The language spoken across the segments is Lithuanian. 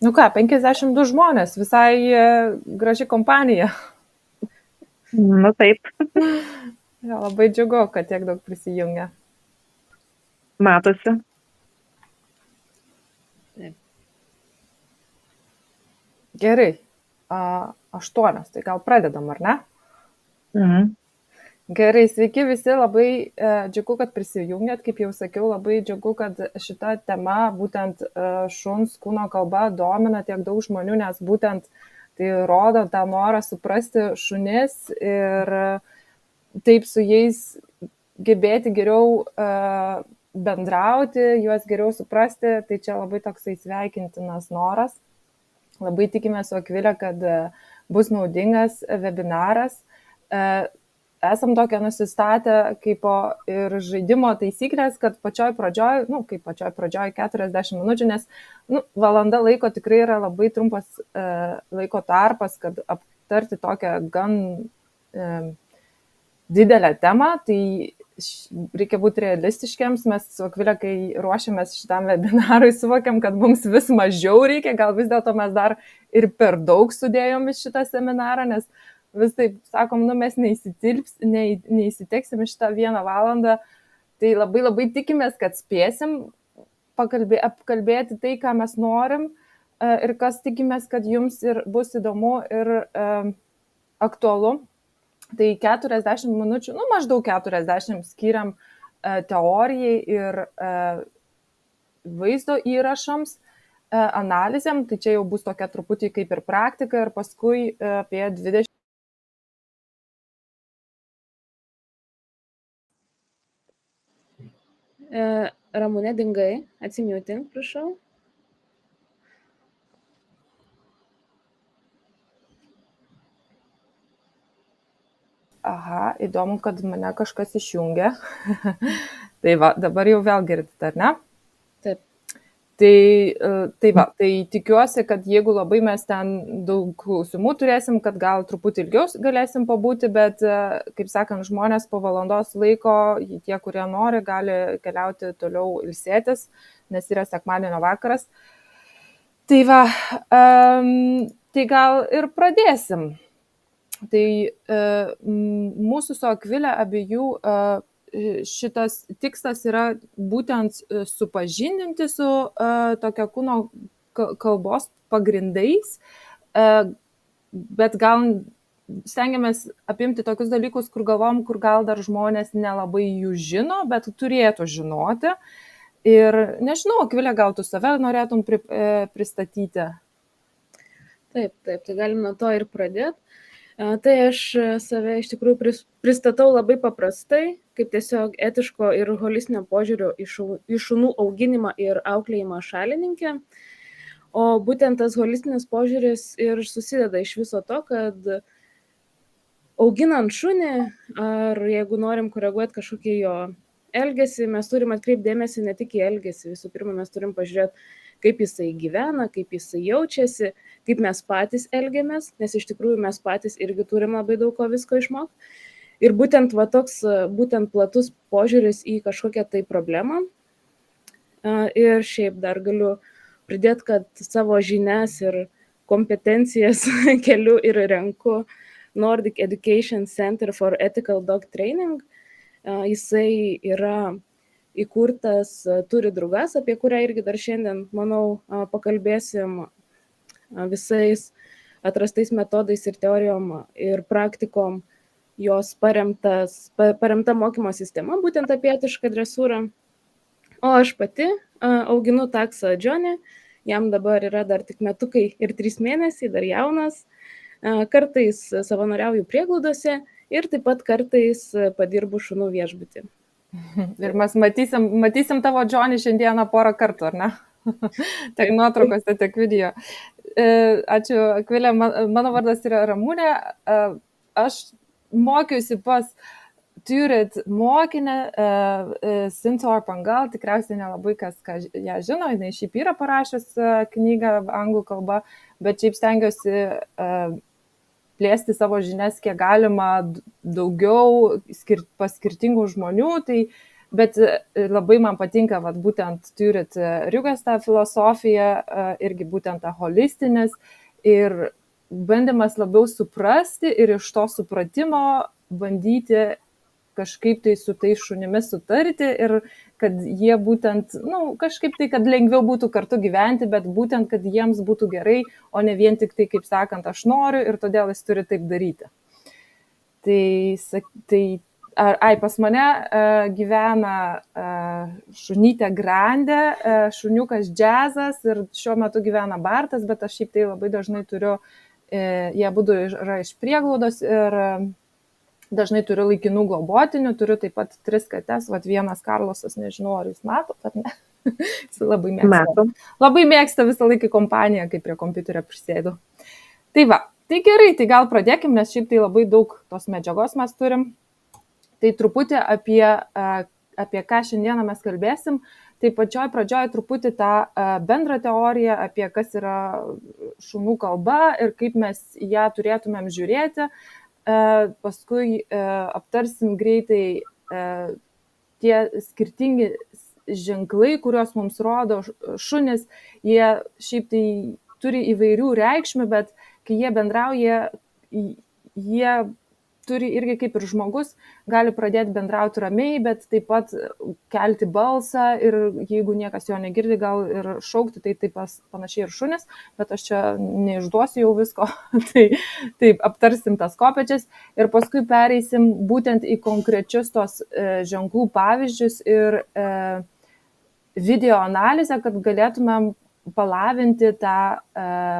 Nu ką, 52 žmonės, visai graži kompanija. Nu taip, Ja, labai džiugu, kad tiek daug prisijungia. matosi. Gerai, 8, tai gal pradedam, ar ne? Mhm. Gerai, sveiki visi, labai džiugu, kad prisijungėt, kaip jau sakiau, labai džiugu, kad šita tema, būtent šuns kūno kalba, domina tiek daug žmonių, nes būtent tai rodo tą norą suprasti šunis ir taip su jais gebėti geriau bendrauti, juos geriau suprasti, tai čia labai toksai sveikintinas noras. Labai tikimės su Akvilė, kad bus naudingas webinaras. Esam tokią nusistatę kaip ir žaidimo taisyklės, kad pačioj pradžioj, kaip pačioj pradžioj 40 minučių, nes valanda laiko tikrai yra labai trumpas laiko tarpas, kad aptarti tokią gan didelę temą, tai reikia būti realistiškiams. Mes su Akvilė, kai ruošiamės šitam webinarui, suvokiam, kad mums vis mažiau reikia, gal vis dėlto mes dar ir per daug sudėjom į šitą seminarą, nes vis taip sakom, mes neįsiteksim šitą 1 valandą, tai labai labai tikimės, kad spėsim apkalbėti tai, ką mes norim ir kas tikimės, kad jums ir bus įdomu ir aktualu. Tai 40 minučių, maždaug 40 skiriam teorijai ir vaizdo įrašams, analizėm, tai čia jau bus tokia truputį kaip ir praktika ir paskui apie 20. Ramunė, dingai, atsimiutink, prašau. Aha, įdomu, kad mane kažkas išjungia. Tai va, dabar jau vėl girdite, ar ne? Taip. Tai tikiuosi, kad jeigu labai mes ten daug klausimų turėsim, kad gal truputį ilgiau galėsim pabūti, bet, kaip sakant, žmonės po valandos laiko, tie, kurie nori, gali keliauti toliau ilsėtis, nes yra sekmadienio vakaras. Tai va, tai gal ir pradėsim. Tai mūsų su Akvilė abiejų šitas tikslas yra būtent supažindinti su tokia kūno kalbos pagrindais, bet gal stengiamės apimti tokius dalykus, kur galvom, kur gal dar žmonės nelabai jų žino, bet turėtų žinoti. Ir nežinau, Akvilė, gal tu save norėtum pristatyti? Taip, tai galim nuo to ir pradėti. Tai aš save iš tikrųjų pristatau labai paprastai, kaip tiesiog etiško ir holistinio požiūrio į šunų auginimą ir auklėjimą šalininkė. O būtent tas holistinis požiūris ir susideda iš viso to, kad auginant šunį, ar jeigu norim koreguoti kažkokį jo elgesį, mes turim atkreipti dėmesį ne tik į elgesį. Visų pirma, mes turim pažiūrėti, kaip jisai gyvena, kaip jisai jaučiasi, kaip mes patys elgiamės, nes iš tikrųjų mes patys irgi turim labai daug ko visko išmokti. Ir būtent toks platus požiūris į kažkokią tai problemą. Ir šiaip dar galiu pridėti, kad savo žinias ir kompetencijas keliu ir renku Nordic Education Center for Ethical Dog Training. Jisai yra įkurtas, turi draugas, apie kurią irgi dar šiandien, manau, pakalbėsim, visais atrastais metodais ir teorijom ir praktikom, jos paremta mokymo sistema, būtent apie etišką dresūrą. O aš pati auginu taksą Johnny, jam dabar yra dar tik metukai ir 3 mėnesiai, dar jaunas. Kartais savanoriauju prieglaudose ir taip pat kartais padirbu šunų viešbutį. Ir mes matysim tavo Johnny šiandieną porą kartų, ar ne? Tiek nuotraukose, tiek video. Ačiū, Akvilė. Mano vardas yra Ramunė. Aš mokiausi pas turit mokinę Cynthia Pangal, tikriausiai nelabai kas ją žino, jinai šiaip yra parašęs knygą anglų kalba, bet šiaip stengiuosi plėsti savo žinias kiek galima daugiau pas skirtingų žmonių, tai Bet labai man patinka, vat, būtent turit Riugės tą filosofiją, irgi būtent tą holistinis ir bandymas labiau suprasti ir iš to supratimo bandyti kažkaip tai su tais šunimis sutarti ir kad jie būtent, kažkaip tai, kad lengviau būtų kartu gyventi, bet būtent, kad jiems būtų gerai, o ne vien tik tai, kaip sakant, aš noriu ir todėl jis turi taip daryti. Pas mane gyvena šunytė Grandė, šuniukas Džiazas ir šiuo metu gyvena Bartas, bet aš šiaip tai labai dažnai turiu, jie abudu yra iš prieglaudos ir dažnai turiu laikinų globotinių, turiu taip pat 3 kates, vienas Karlosas, nežinau, ar jūs matot, ar ne? Jis labai mėgsta. Labai mėgsta visą laiką kompaniją, kai prie kompiuterio prisėdu. Tai gerai, tai gal pradėkim, nes šiaip tai labai daug tos medžiagos mes turim. Tai truputį apie ką šiandieną mes kalbėsim, tai pačioj pradžioj truputį tą bendrą teoriją apie kas yra šunų kalba ir kaip mes ją turėtumėm žiūrėti. Paskui aptarsim greitai tie skirtingi ženklai, kuriuos mums rodo šunis, jie šiaip tai turi įvairių reikšmių, bet kai jie bendrauja, jie turi irgi kaip ir žmogus, gali pradėti bendrauti ramiai, bet taip pat kelti balsą ir jeigu niekas jo negirdi, gal ir šaukti, tai taip panašiai ir šunis, bet aš čia neišduosiu jau visko, tai aptarsim tas kopečias ir paskui pereisim būtent į konkrečius tos ženklų pavyzdžius ir video analizę, kad galėtumėm palavinti tą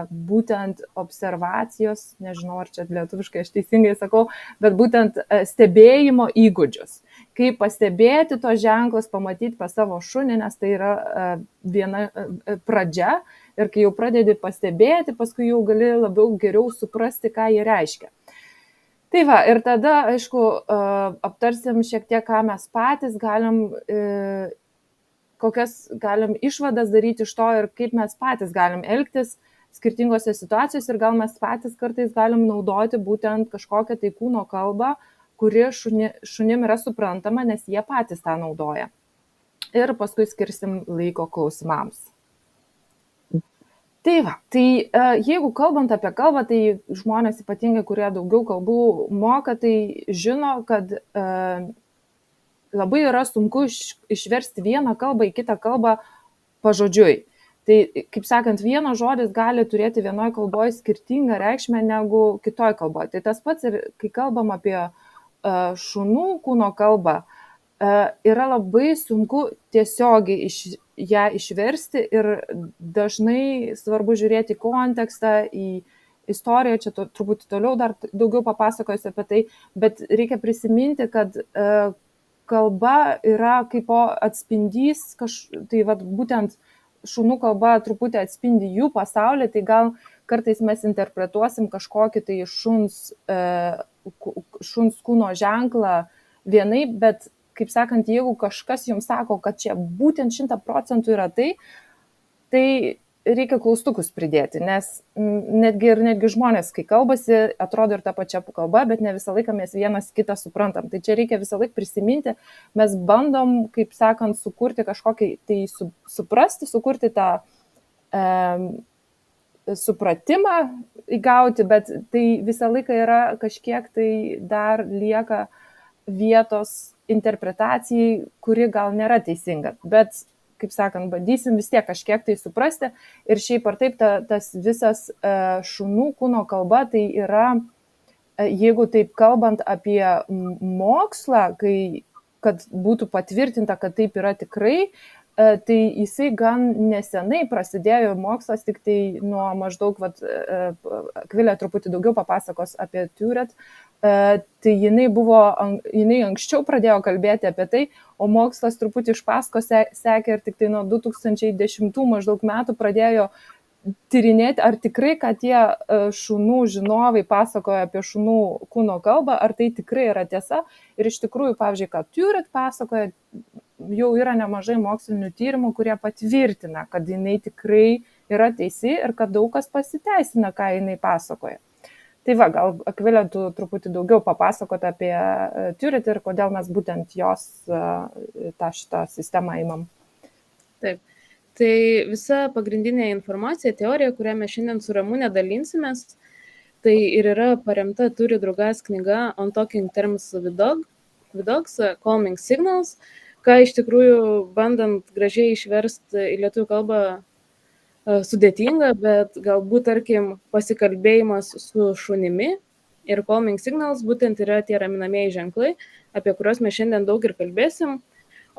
būtent observacijos, nežinau, ar čia lietuviškai aš teisingai sakau, bet būtent stebėjimo įgūdžius. Kaip pastebėti tos ženklus, pamatyti pas savo šunį, nes tai yra viena pradžia ir kai jau pradedi pastebėti, paskui jau gali labiau geriau suprasti, ką jie reiškia. Tai ir tada, aišku, aptarsim šiek tiek, ką mes patys galim kokias galim išvadas daryti iš to ir kaip mes patys galim elgtis skirtingose situacijose ir gal mes patys kartais galim naudoti būtent kažkokią tai kūno kalbą, kuri šunim yra suprantama, nes jie patys tą naudoja. Ir paskui skirsim laiko klausimams. Tai jeigu kalbant apie kalbą, tai žmonės ypatingai, kurie daugiau kalbų moka, tai žino, kad labai yra sunku išversti vieną kalbą į kitą kalbą pažodžiui. Tai, kaip sakant, vienas žodis gali turėti vienoje kalboje skirtingą reikšmę negu kitoje kalboje. Tai tas pats ir kai kalbam apie šunų kūno kalbą, yra labai sunku tiesiogiai ją išversti ir dažnai svarbu žiūrėti į kontekstą, į istoriją, čia truputį toliau dar daugiau papasakosiu apie tai, bet reikia prisiminti, kad kalba yra kaip atspindys, tai būtent šunų kalba truputį atspindi jų pasaulį, tai gal kartais mes interpretuosim kažkokį tai šuns kūno ženklą vienaip, bet, kaip sakant, jeigu kažkas jums sako, kad čia būtent 100% yra tai reikia klaustukus pridėti, nes netgi žmonės, kai kalbasi, atrodo ir ta pačia kalba, bet ne visą laiką mes vienas kitą suprantam. Tai čia reikia visą laiką prisiminti, mes bandom, kaip sakant, sukurti kažkokį, tai suprasti, sukurti tą supratimą įgauti, bet tai visą laiką yra kažkiek tai dar lieka vietos interpretacijai, kuri gal nėra teisinga, bet kaip sakant, bandysim vis tiek kažkiek tai suprasti ir šiaip ar taip tas visas šunų kūno kalba, tai yra, jeigu taip kalbant apie mokslą, kad būtų patvirtinta, kad taip yra tikrai, tai jisai gan nesenai prasidėjo mokslas, tik tai nuo maždaug, Akvilė truputį daugiau papasakos apie Tourette, tai jinai anksčiau pradėjo kalbėti apie tai, o mokslas truputį iš paskos sekė ir tik tai nuo 2010 maždaug metų pradėjo tyrinėti, ar tikrai, kad tie šunų žinovai pasakoja apie šunų kūno kalbą, ar tai tikrai yra tiesa. Ir iš tikrųjų, pavyzdžiui, kad Tourette pasakoja, jau yra nemažai mokslinių tyrimų, kurie patvirtina, kad jinai tikrai yra teisi ir kad daug kas pasiteisina, ką jinai pasakoja. Tai va, gal Akvilė, tu truputį daugiau papasakot apie Turit ir kodėl mes būtent jos šitą sistemą įmam. Taip. Tai visa pagrindinė informacija, teorija, kurią mes šiandien su Ramūne dalinsimės, tai ir yra paremta Turi Drugas knyga On Talking Terms with Dogs, Calming Signals, ką iš tikrųjų bandant gražiai išversti į lietuvių kalbą sudėtinga, bet galbūt, tarkim, pasikalbėjimas su šunimi ir Calming Signals būtent yra tie raminamieji ženklai, apie kuriuos mes šiandien daug ir kalbėsim.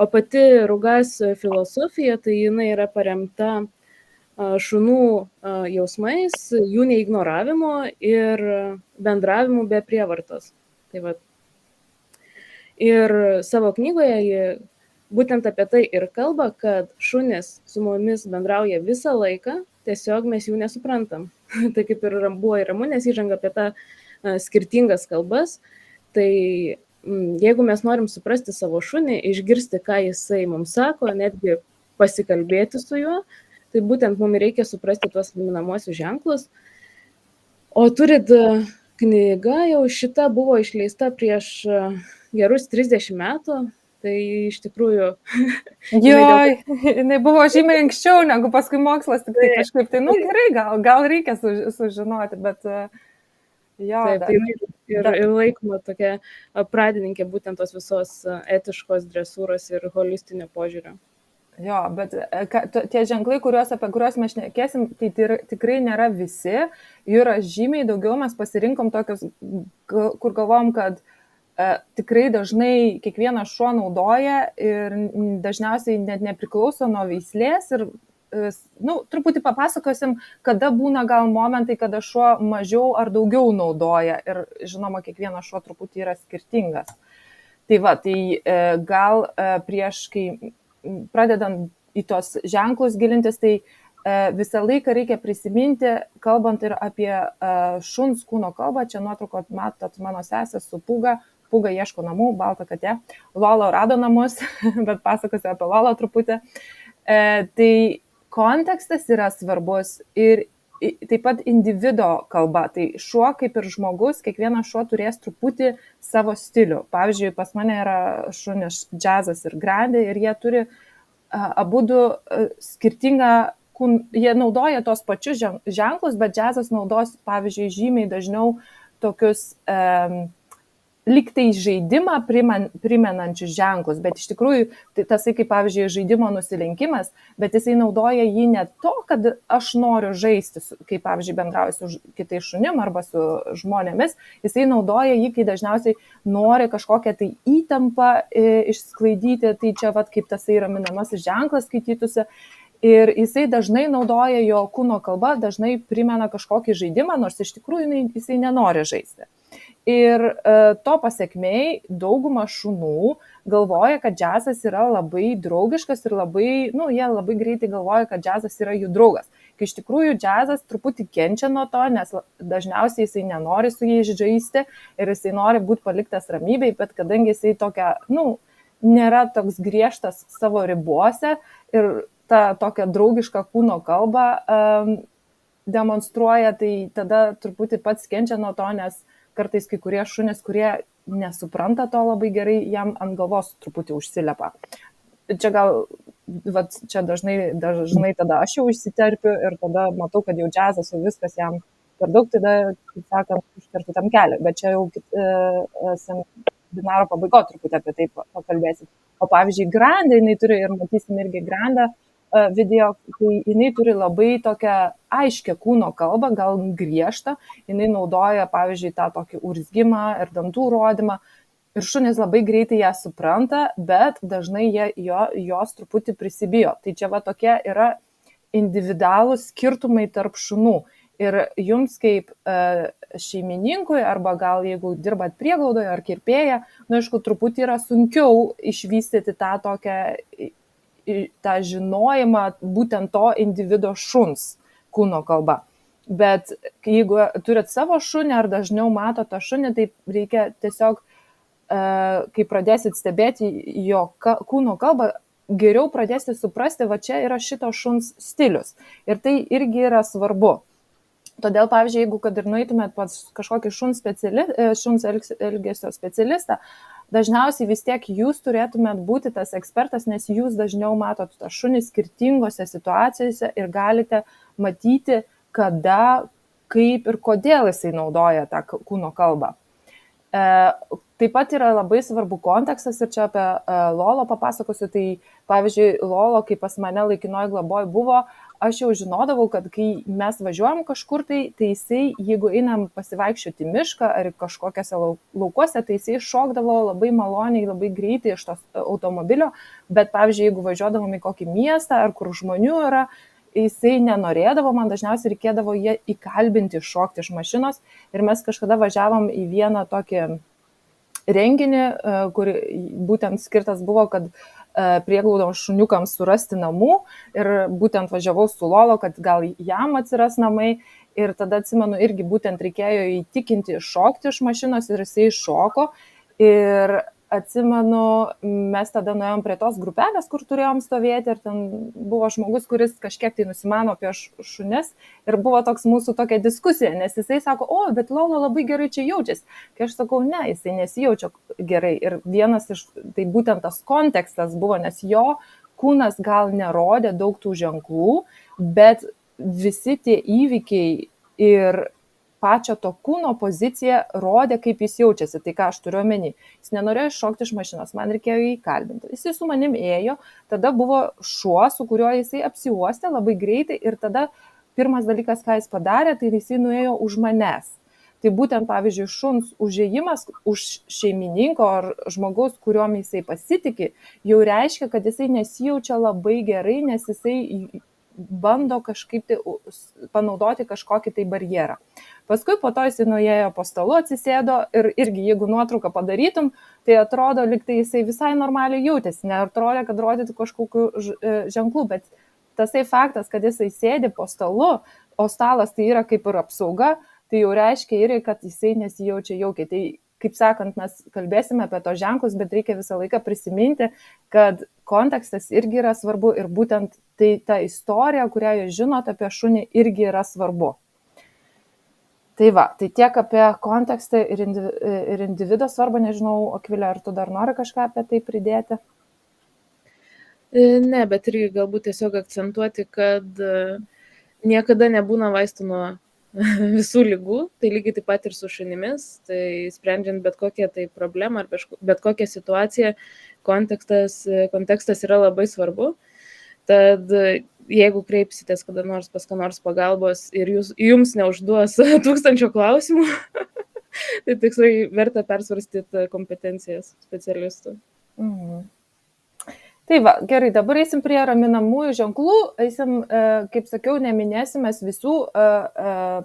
O pati Rugas filosofija, tai jinai yra paremta šunų jausmais, jų neignoravimo ir bendravimu be prievartos. Tai va. Ir savo knygoje ji būtent apie tai ir kalba, kad šunys su mumis bendrauja visą laiką, tiesiog mes jų nesuprantam. Tai kaip ir buvo ir Ramūnės įžanga apie tą skirtingas kalbas, tai jeigu mes norim suprasti savo šunį, išgirsti, ką jisai mums sako, netgi pasikalbėti su juo, tai būtent mums reikia suprasti tuos raminamosius ženklus. O Turit knyga jau šita buvo išleista prieš gerus 30 metų, tai iš tikrųjų... Joj, jinai buvo žymiai anksčiau, negu paskui mokslas, tik tai kažkaip, tai gerai, gal reikia sužinoti, bet... Jo, taip, tai ir laikoma tokia pradininkė būtent tos visos etiškos dresūros ir holistinio požiūrio. Jo, bet tie ženklai, apie kuriuos mes šnekėsim, tai tikrai nėra visi, jų yra žymiai daugiau, mes pasirinkom tokius, kur galvom, kad tikrai dažnai kiekvienas šuo naudoja ir dažniausiai net nepriklauso nuo veislės ir truputį papasakosim, kada būna gal momentai, kada šuo mažiau ar daugiau naudoja ir žinoma, kiekvienas šuo truputį yra skirtingas. Tai va, tai gal prieš, kai pradedant į tos ženklus gilintis, tai visą laiką reikia prisiminti, kalbant ir apie šuns kūno kalbą, čia nuotrauko matot mano sesę su Puga, Puga ieško namų, balta katė, Lolo rado namus, bet pasakosiu apie Lolo truputį. Tai kontekstas yra svarbus ir taip pat individo kalba. Tai šuo kaip ir žmogus, kiekvienas šuo turės truputį savo stilių. Pavyzdžiui, pas mane yra šunys Džiazas ir Grandė ir jie turi abudu skirtingą, jie naudoja tos pačius ženklus, bet Džiazas naudos, pavyzdžiui, žymiai dažniau tokius liktai žaidimą primenančius ženklus, bet iš tikrųjų tai tasai kaip pavyzdžiui žaidimo nusilenkimas, bet jisai naudoja jį ne to, kad aš noriu žaisti, kaip pavyzdžiui bendrauju su kitais šunim arba su žmonėmis, jisai naudoja jį, kai dažniausiai nori kažkokią tai įtampą išsklaidyti, tai čia vat kaip tasai raminamasis ženklas skaitytųsi. Ir jisai dažnai naudoja jo kūno kalba, dažnai primena kažkokį žaidimą, nors iš tikrųjų jisai nenori žaisti. Ir to pasiekmei dauguma šunų galvoja, kad Džiazas yra labai draugiškas ir jie labai greitai galvoja, kad Džiazas yra jų draugas. Kai iš tikrųjų Džiazas truputį kenčia nuo to, nes dažniausiai jisai nenori su jais žaisti ir jisai nori būti paliktas ramybėj, bet kadangi jisai nėra toks griežtas savo ribose ir tą tokią draugišką kūno kalbą demonstruoja, tai tada truputį pats kenčia nuo to, nes kartais kai kurie šunys, kurie nesupranta to labai gerai, jam ant galvos truputį užsilepa. Čia čia dažnai tada aš jau išsiterpiu ir tada matau, kad jau Džiazas, jau viskas jam per daug, tada, kaip sakant, užkertu tam kelią. Bet čia jau seminaro pabaigo truputį apie tai pakalbėsim. O pavyzdžiui, Grandė, jinai turi ir matysim irgi Grandę video, kai jinai turi labai tokią aiškę kūno kalbą, gal griežtą, jinai naudoja, pavyzdžiui, tą tokį urzgimą ir dantų rodymą ir šunys labai greitai ją supranta, bet dažnai jos truputį prisibijo. Tai čia tokie yra individualūs skirtumai tarp šunų ir jums kaip šeimininkui arba gal jeigu dirbat prieglaudoje ar kirpėja, aišku, truputį yra sunkiau išvystyti tą tokią tą žinojimą būtent to individo šuns kūno kalba. Bet jeigu turit savo šunį ar dažniau mato tą šunį, tai reikia tiesiog, kai pradėsit stebėti jo kūno kalbą, geriau pradėsit suprasti, va čia yra šito šuns stilius. Ir tai irgi yra svarbu. Todėl, pavyzdžiui, jeigu kad ir nueitumėt pas kažkokį šuns elgesio specialistą, dažniausiai vis tiek jūs turėtumėt būti tas ekspertas, nes jūs dažniau matot tą šunį skirtingose situacijose ir galite matyti, kada, kaip ir kodėl jisai naudoja tą kūno kalbą. Taip pat yra labai svarbu kontekstas ir čia apie Lolo papasakosiu, tai pavyzdžiui, Lolo, kai pas mane laikinoj globoj buvo, aš jau žinodavau, kad kai mes važiuojam kažkur, tai jisai, jeigu einam pasivaikščioti mišką ar kažkokiose laukuose, tai jisai šokdavo labai maloniai, labai greitai iš tos automobilio, bet pavyzdžiui, jeigu važiuodavom į kokį miestą ar kur žmonių yra, jisai nenorėdavo, man dažniausiai reikėdavo jie įkalbinti šokti iš mašinos ir mes kažkada važiavom į vieną tokį renginį, kur būtent skirtas buvo, kad prieglaudos šuniukams surasti namų ir būtent važiavau su Lolo, kad gal jam atsiras namai ir tada atsimenu irgi būtent reikėjo įtikinti šokti iš mašinos ir jisai šoko ir atsimenu, mes tada nuėjom prie tos grupelės, kur turėjom stovėti ir ten buvo žmogus, kuris kažkiek tai nusimano apie šunis ir buvo toks mūsų tokia diskusija, nes jisai sako, o, bet Lolo labai gerai čia jaučiasi. Kai aš sakau, ne, jisai nesijaučia gerai ir vienas iš, tai būtent tas kontekstas buvo, nes jo kūnas gal nerodė daug tų ženklų, bet visi tie įvykiai ir pačio to kūno pozicija rodė, kaip jis jaučiasi, tai ką aš turiu omeny. Jis nenorėjo šokti iš mašinos, man reikėjo jį įkalbinti. Jis su manim ėjo, tada buvo šuo, su kuriuo jisai apsiuostė labai greitai ir tada pirmas dalykas, ką jis padarė, tai jisai nuėjo už manęs. Tai būtent, pavyzdžiui, šuns užėjimas už šeimininko ar žmogaus, kuriuom jisai pasitikė, jau reiškia, kad jisai nesijaučia labai gerai, nes jisai bando kažkaip tai panaudoti kažkokį tai barjerą. Paskui po to jisai nuėjo po stalu, atsisėdo ir irgi jeigu nuotrauką padarytum, tai atrodo, lyg tai jisai visai normaliai jautėsi, neatrodė, kad rodytų kažkokių ženklų, bet tasai faktas, kad jisai sėdi po stalu, o stalas tai yra kaip ir apsauga, tai jau reiškia ir, kad jisai nesijaučia jaukiai. Tai, kaip sakant, mes kalbėsime apie to ženklus, bet reikia visą laiką prisiminti, kad kontekstas irgi yra svarbu ir būtent tai ta istorija, kurią jūs žinot apie šunį, irgi yra svarbu. Tai va, tai tiek apie kontekstą ir individo svarbą, nežinau, Akvilė, ar tu dar nori kažką apie tai pridėti? Ne, bet irgi galbūt tiesiog akcentuoti, kad niekada nebūna vaistų nuo visų lygų, tai lygiai taip pat ir su šunimis, tai sprendžiant bet kokią tai problemą ar bet kokią situaciją, kontekstas yra labai svarbu. Tad jeigu kreipsitės kada nors pas ką nors pagalbos ir jums neužduos 1000 klausimų, tai tikrai verta persvarstyti kompetencijas specialistų. Mhm. Tai va, gerai, dabar eisim prie raminamųjų ženklų, eisim, kaip sakiau, neminėsim mes visų,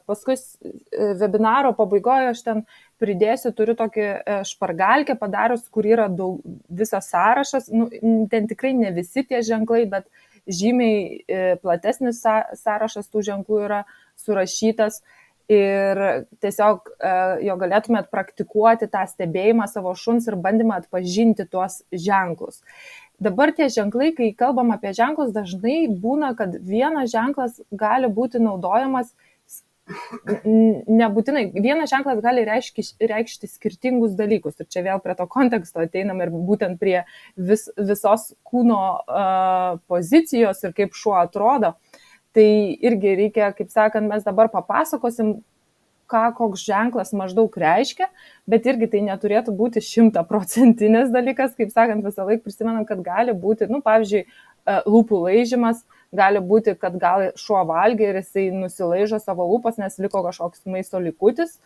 paskui webinaro pabaigoje aš ten pridėsiu, turiu tokį špargalkę padarius, kur yra visas sąrašas, ten tikrai ne visi tie ženklai, bet žymiai platesnis sąrašas tų ženklų yra surašytas ir tiesiog jo galėtumėt praktikuoti tą stebėjimą savo šuns ir bandymą atpažinti tuos ženklus. Dabar tie ženklai, kai kalbam apie ženklus, dažnai būna, kad vienas ženklas gali būti naudojamas, nebūtinai, vienas ženklas gali reikšti skirtingus dalykus. Ir čia vėl prie to konteksto ateinam ir būtent prie visos kūno pozicijos ir kaip šuo atrodo. Tai irgi reikia, kaip sakant, mes dabar papasakosim, koks ženklas maždaug reiškia, bet irgi tai neturėtų būti 100% dalykas, kaip sakant, visą laiką prisimenam, kad gali būti, pavyzdžiui, lūpų laižymas, gali būti, kad gal šuo valgė ir jisai nusilaižo savo lūpas, nes liko kažkoks maisto likutis,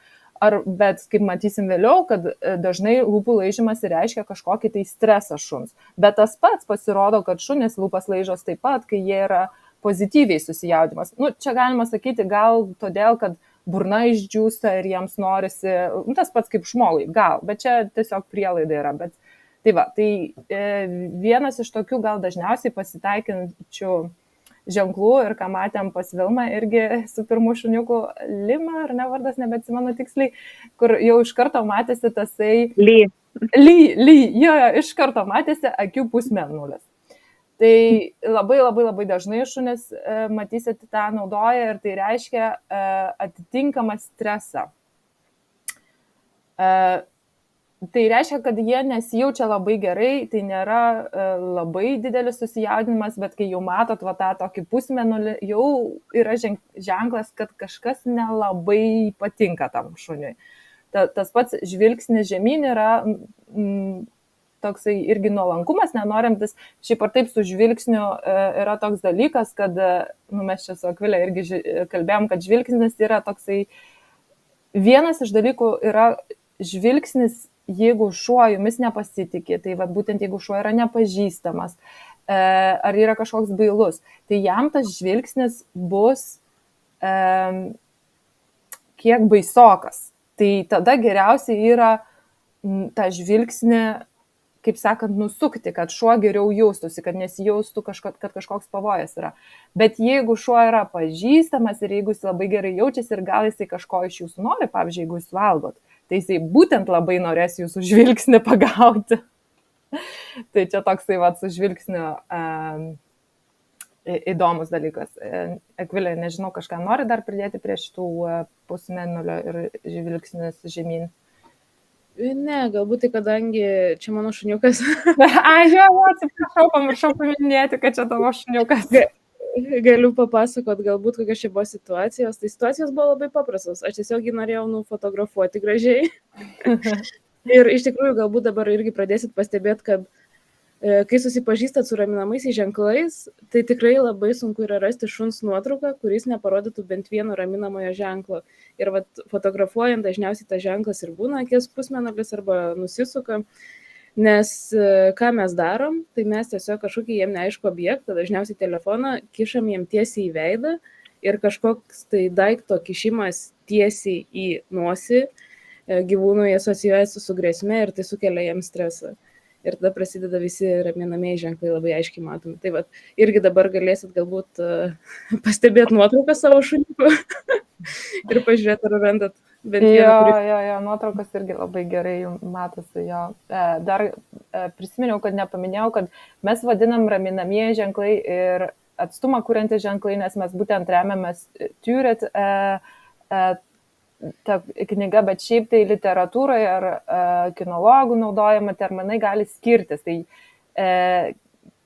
bet kaip matysim vėliau, kad dažnai lūpų laižymas reiškia kažkokį tai stresą šuns. Bet tas pats pasirodo, kad šunis lūpas laižos taip pat, kai jie yra pozityviai susijaudimas. Čia galima sakyti gal todėl, kad burna išdžiūsta ir jiems norisi, tas pats kaip žmogui, gal, bet čia tiesiog prielaida yra. Bet, tai va, tai vienas iš tokių gal dažniausiai pasitaikinčių ženklų ir ką matėm pas Vilmą irgi su pirmu šuniuku Lima, ar ne vardas, nebeatsimenu tiksliai, kur jau iš karto matėsi tasai... Ly, jo, iš karto matėsi akių pusmėnulis. Tai labai dažnai šunis, matysit, tą naudoja ir tai reiškia atitinkamą stresą. Tai reiškia, kad jie nesijaučia labai gerai, tai nėra labai didelis susijaudinimas, bet kai jau matot va, tą tokį pusmėnulį, jau yra ženklas, kad kažkas nelabai patinka tam šuniui. Tas pats žvilgsnis žemyn yra toksai irgi nuolankumas, nenorintis, šiaip ar taip su žvilgsniu yra toks dalykas, kad, mes čia su Akvilė irgi kalbėjom, kad žvilgsnis yra toksai, vienas iš dalykų yra žvilgsnis, jeigu šuo jumis nepasitikė, tai va, būtent jeigu šuo yra nepažįstamas, ar yra kažkoks bailus, tai jam tas žvilgsnis bus kiek baisokas. Tai tada geriausiai yra tą žvilgsnį, kaip sakant, nusukti, kad šuo geriau jaustųsi, kad nesijaustų, kad kažkoks pavojas yra. Bet jeigu šuo yra pažįstamas ir jeigu jis labai gerai jaučiasi ir gal jisai kažko iš jūsų nori, pavyzdžiui, jeigu jūs valgot, tai jisai būtent labai norės jūsų žvilgsnį pagauti. Tai čia toksai va, su žvilgsniu įdomus dalykas. Akvilė, nežinau, kažką nori dar pridėti prie šitų pusmėnulio ir žvilgsnis žemyn? Ne, galbūt tai kadangi čia mano šuniukas. Atsiprašau, pamiršau paminėti, kad čia tavo šuniukas. Galiu papasakot, galbūt kokios čia buvo situacijos. Tai situacijos buvo labai paprastos. Aš tiesiog jį norėjau nufotografuoti gražiai. Ir iš tikrųjų galbūt dabar irgi pradėsit pastebėti, kad kai susipažįstat su raminamaisiais ženklais, tai tikrai labai sunku yra rasti šuns nuotrauką, kuris neparodytų bent vieno raminamojo ženklo. Ir vat, fotografuojant dažniausiai tas ženklas ir būna akies pusmėnulis arba nusisuka. Nes ką mes darom, tai mes tiesiog kažkokį jiem neaišku objektą, dažniausiai telefoną, kišam jiem tiesiai į veidą ir kažkoks tai daikto kišimas tiesiai į nosį gyvūnui asocijuojasi su grėsme ir tai sukelia jiem stresą. Ir tada prasideda visi raminamieji ženklai labai aiškiai matomi. Tai vat, irgi dabar galėsit galbūt pastebėti nuotrauką savo šuniukų ir pažiūrėti, ar randat bent vieną. Jo, nuotraukas irgi labai gerai matosi jo. Dar prisiminiau, kad nepaminėjau, kad mes vadinam raminamieji ženklai ir atstumą kuriantys ženklai, nes mes būtent remiamės Turet ta knyga, bet šiaip tai literatūroje ar kinologų naudojama terminai gali skirtis. Tai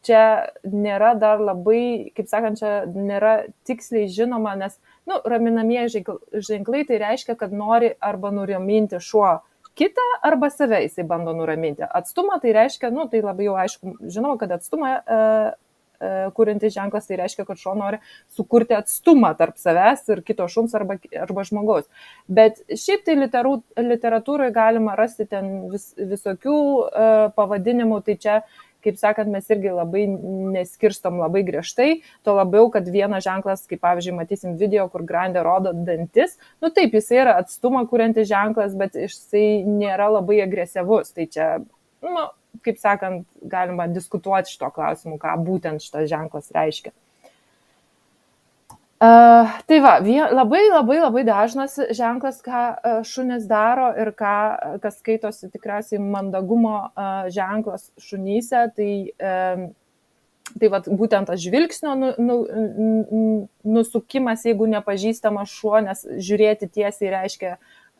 čia nėra dar labai, kaip sakant, čia nėra tiksliai žinoma, nes raminamieji ženklai tai reiškia, kad nori arba nuraminti šuo kitą arba save jisai bando nuraminti. Atstumą tai reiškia, tai labai jau aišku, žinoma, kad atstumą kuriantis ženklas, tai reiškia, kad šuo nori sukurti atstumą tarp savęs ir kito šuns arba žmogaus. Bet šiaip tai literatūroje galima rasti ten visokių pavadinimų, tai čia, kaip sakant, mes irgi labai neskirstom labai griežtai, to labiau, kad vienas ženklas, kaip pavyzdžiui, matysim video, kur Grandė rodo dantis, taip, jisai yra atstumą kuriantis ženklas, bet jisai nėra labai agresyvus, tai čia, kaip sakant, galima diskutuoti šito klausimu, ką būtent šitas ženklas reiškia. Tai va, labai dažnas ženklas, ką šunis daro ir kas skaitosi tikriausiai mandagumo ženklas šunyse, tai va, būtent tas žvilgsnio nusukimas, jeigu nepažįstamas šuo, nes žiūrėti tiesiai reiškia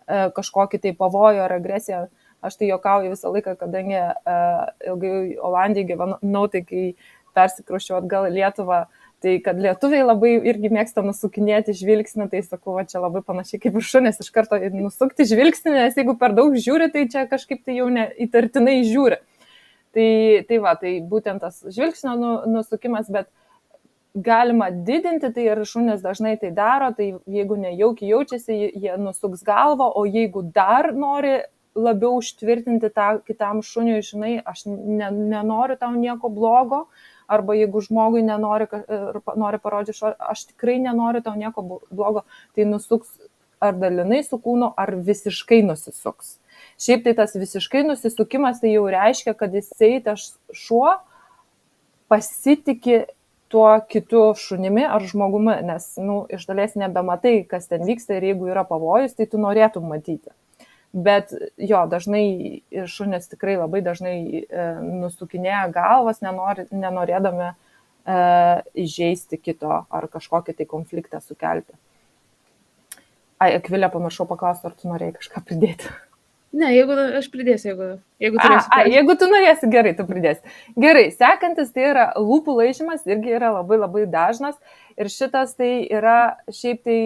kažkokį tai pavojų ar agresiją. Aš tai juokauju visą laiką, kadangi ilgai Olandijai gyvenau, tai kai persikrausčiau atgal į Lietuvą, tai kad lietuviai labai irgi mėgsta nusukinėti žvilgsnį, tai sakau, čia labai panašiai kaip ir šunis iš karto nusukti žvilgsnį, nes jeigu per daug žiūri, tai čia kažkaip tai jau įtartinai žiūri. Tai būtent tas žvilgsnio nusukimas, bet galima didinti, tai ir šunis dažnai tai daro, tai jeigu nejaukiai jaučiasi, jie nusuks galvą, o jeigu dar nori labiau užtvirtinti tą kitam šuniui, žinai, aš nenoriu tau nieko blogo, arba jeigu žmogui nori parodyti, aš tikrai nenoriu tau nieko blogo, tai nusuks ar dalinai su kūnu, ar visiškai nusisuks. Šiaip tai tas visiškai nusisukimas, tai jau reiškia, kad jisai, tas šuo, pasitikė tuo kitu šunimi ar žmogumi, nes, iš dalies nebematai, kas ten vyksta ir jeigu yra pavojus, tai tu norėtum matyti. Bet jo, dažnai šunės tikrai labai dažnai nusukinėja galvas, nenorėdami įžeisti kito ar kažkokį tai konfliktą sukelti. Akvilė, pamiršau paklausti, ar tu norėjai kažką pridėti? Ne, jeigu aš pridėsiu, jeigu turėsiu. Jeigu tu norėsi, gerai, tu pridėsi. Gerai, sekantis tai yra lūpų laižymas, irgi yra labai labai dažnas. Ir šitas tai yra, šiaip tai,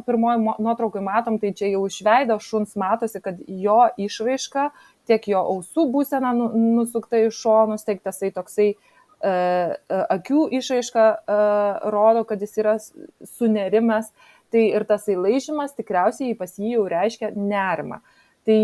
pirmoji nuotraukai matom, tai čia jau iš veido šuns matosi, kad jo išraiška, tiek jo ausų būsena nusukta į šonus, tiek tasai toksai akių išraiška rodo, kad jis yra sunerimęs. Tai ir tasai laižymas tikriausiai pas jį jau reiškia nerimą. Tai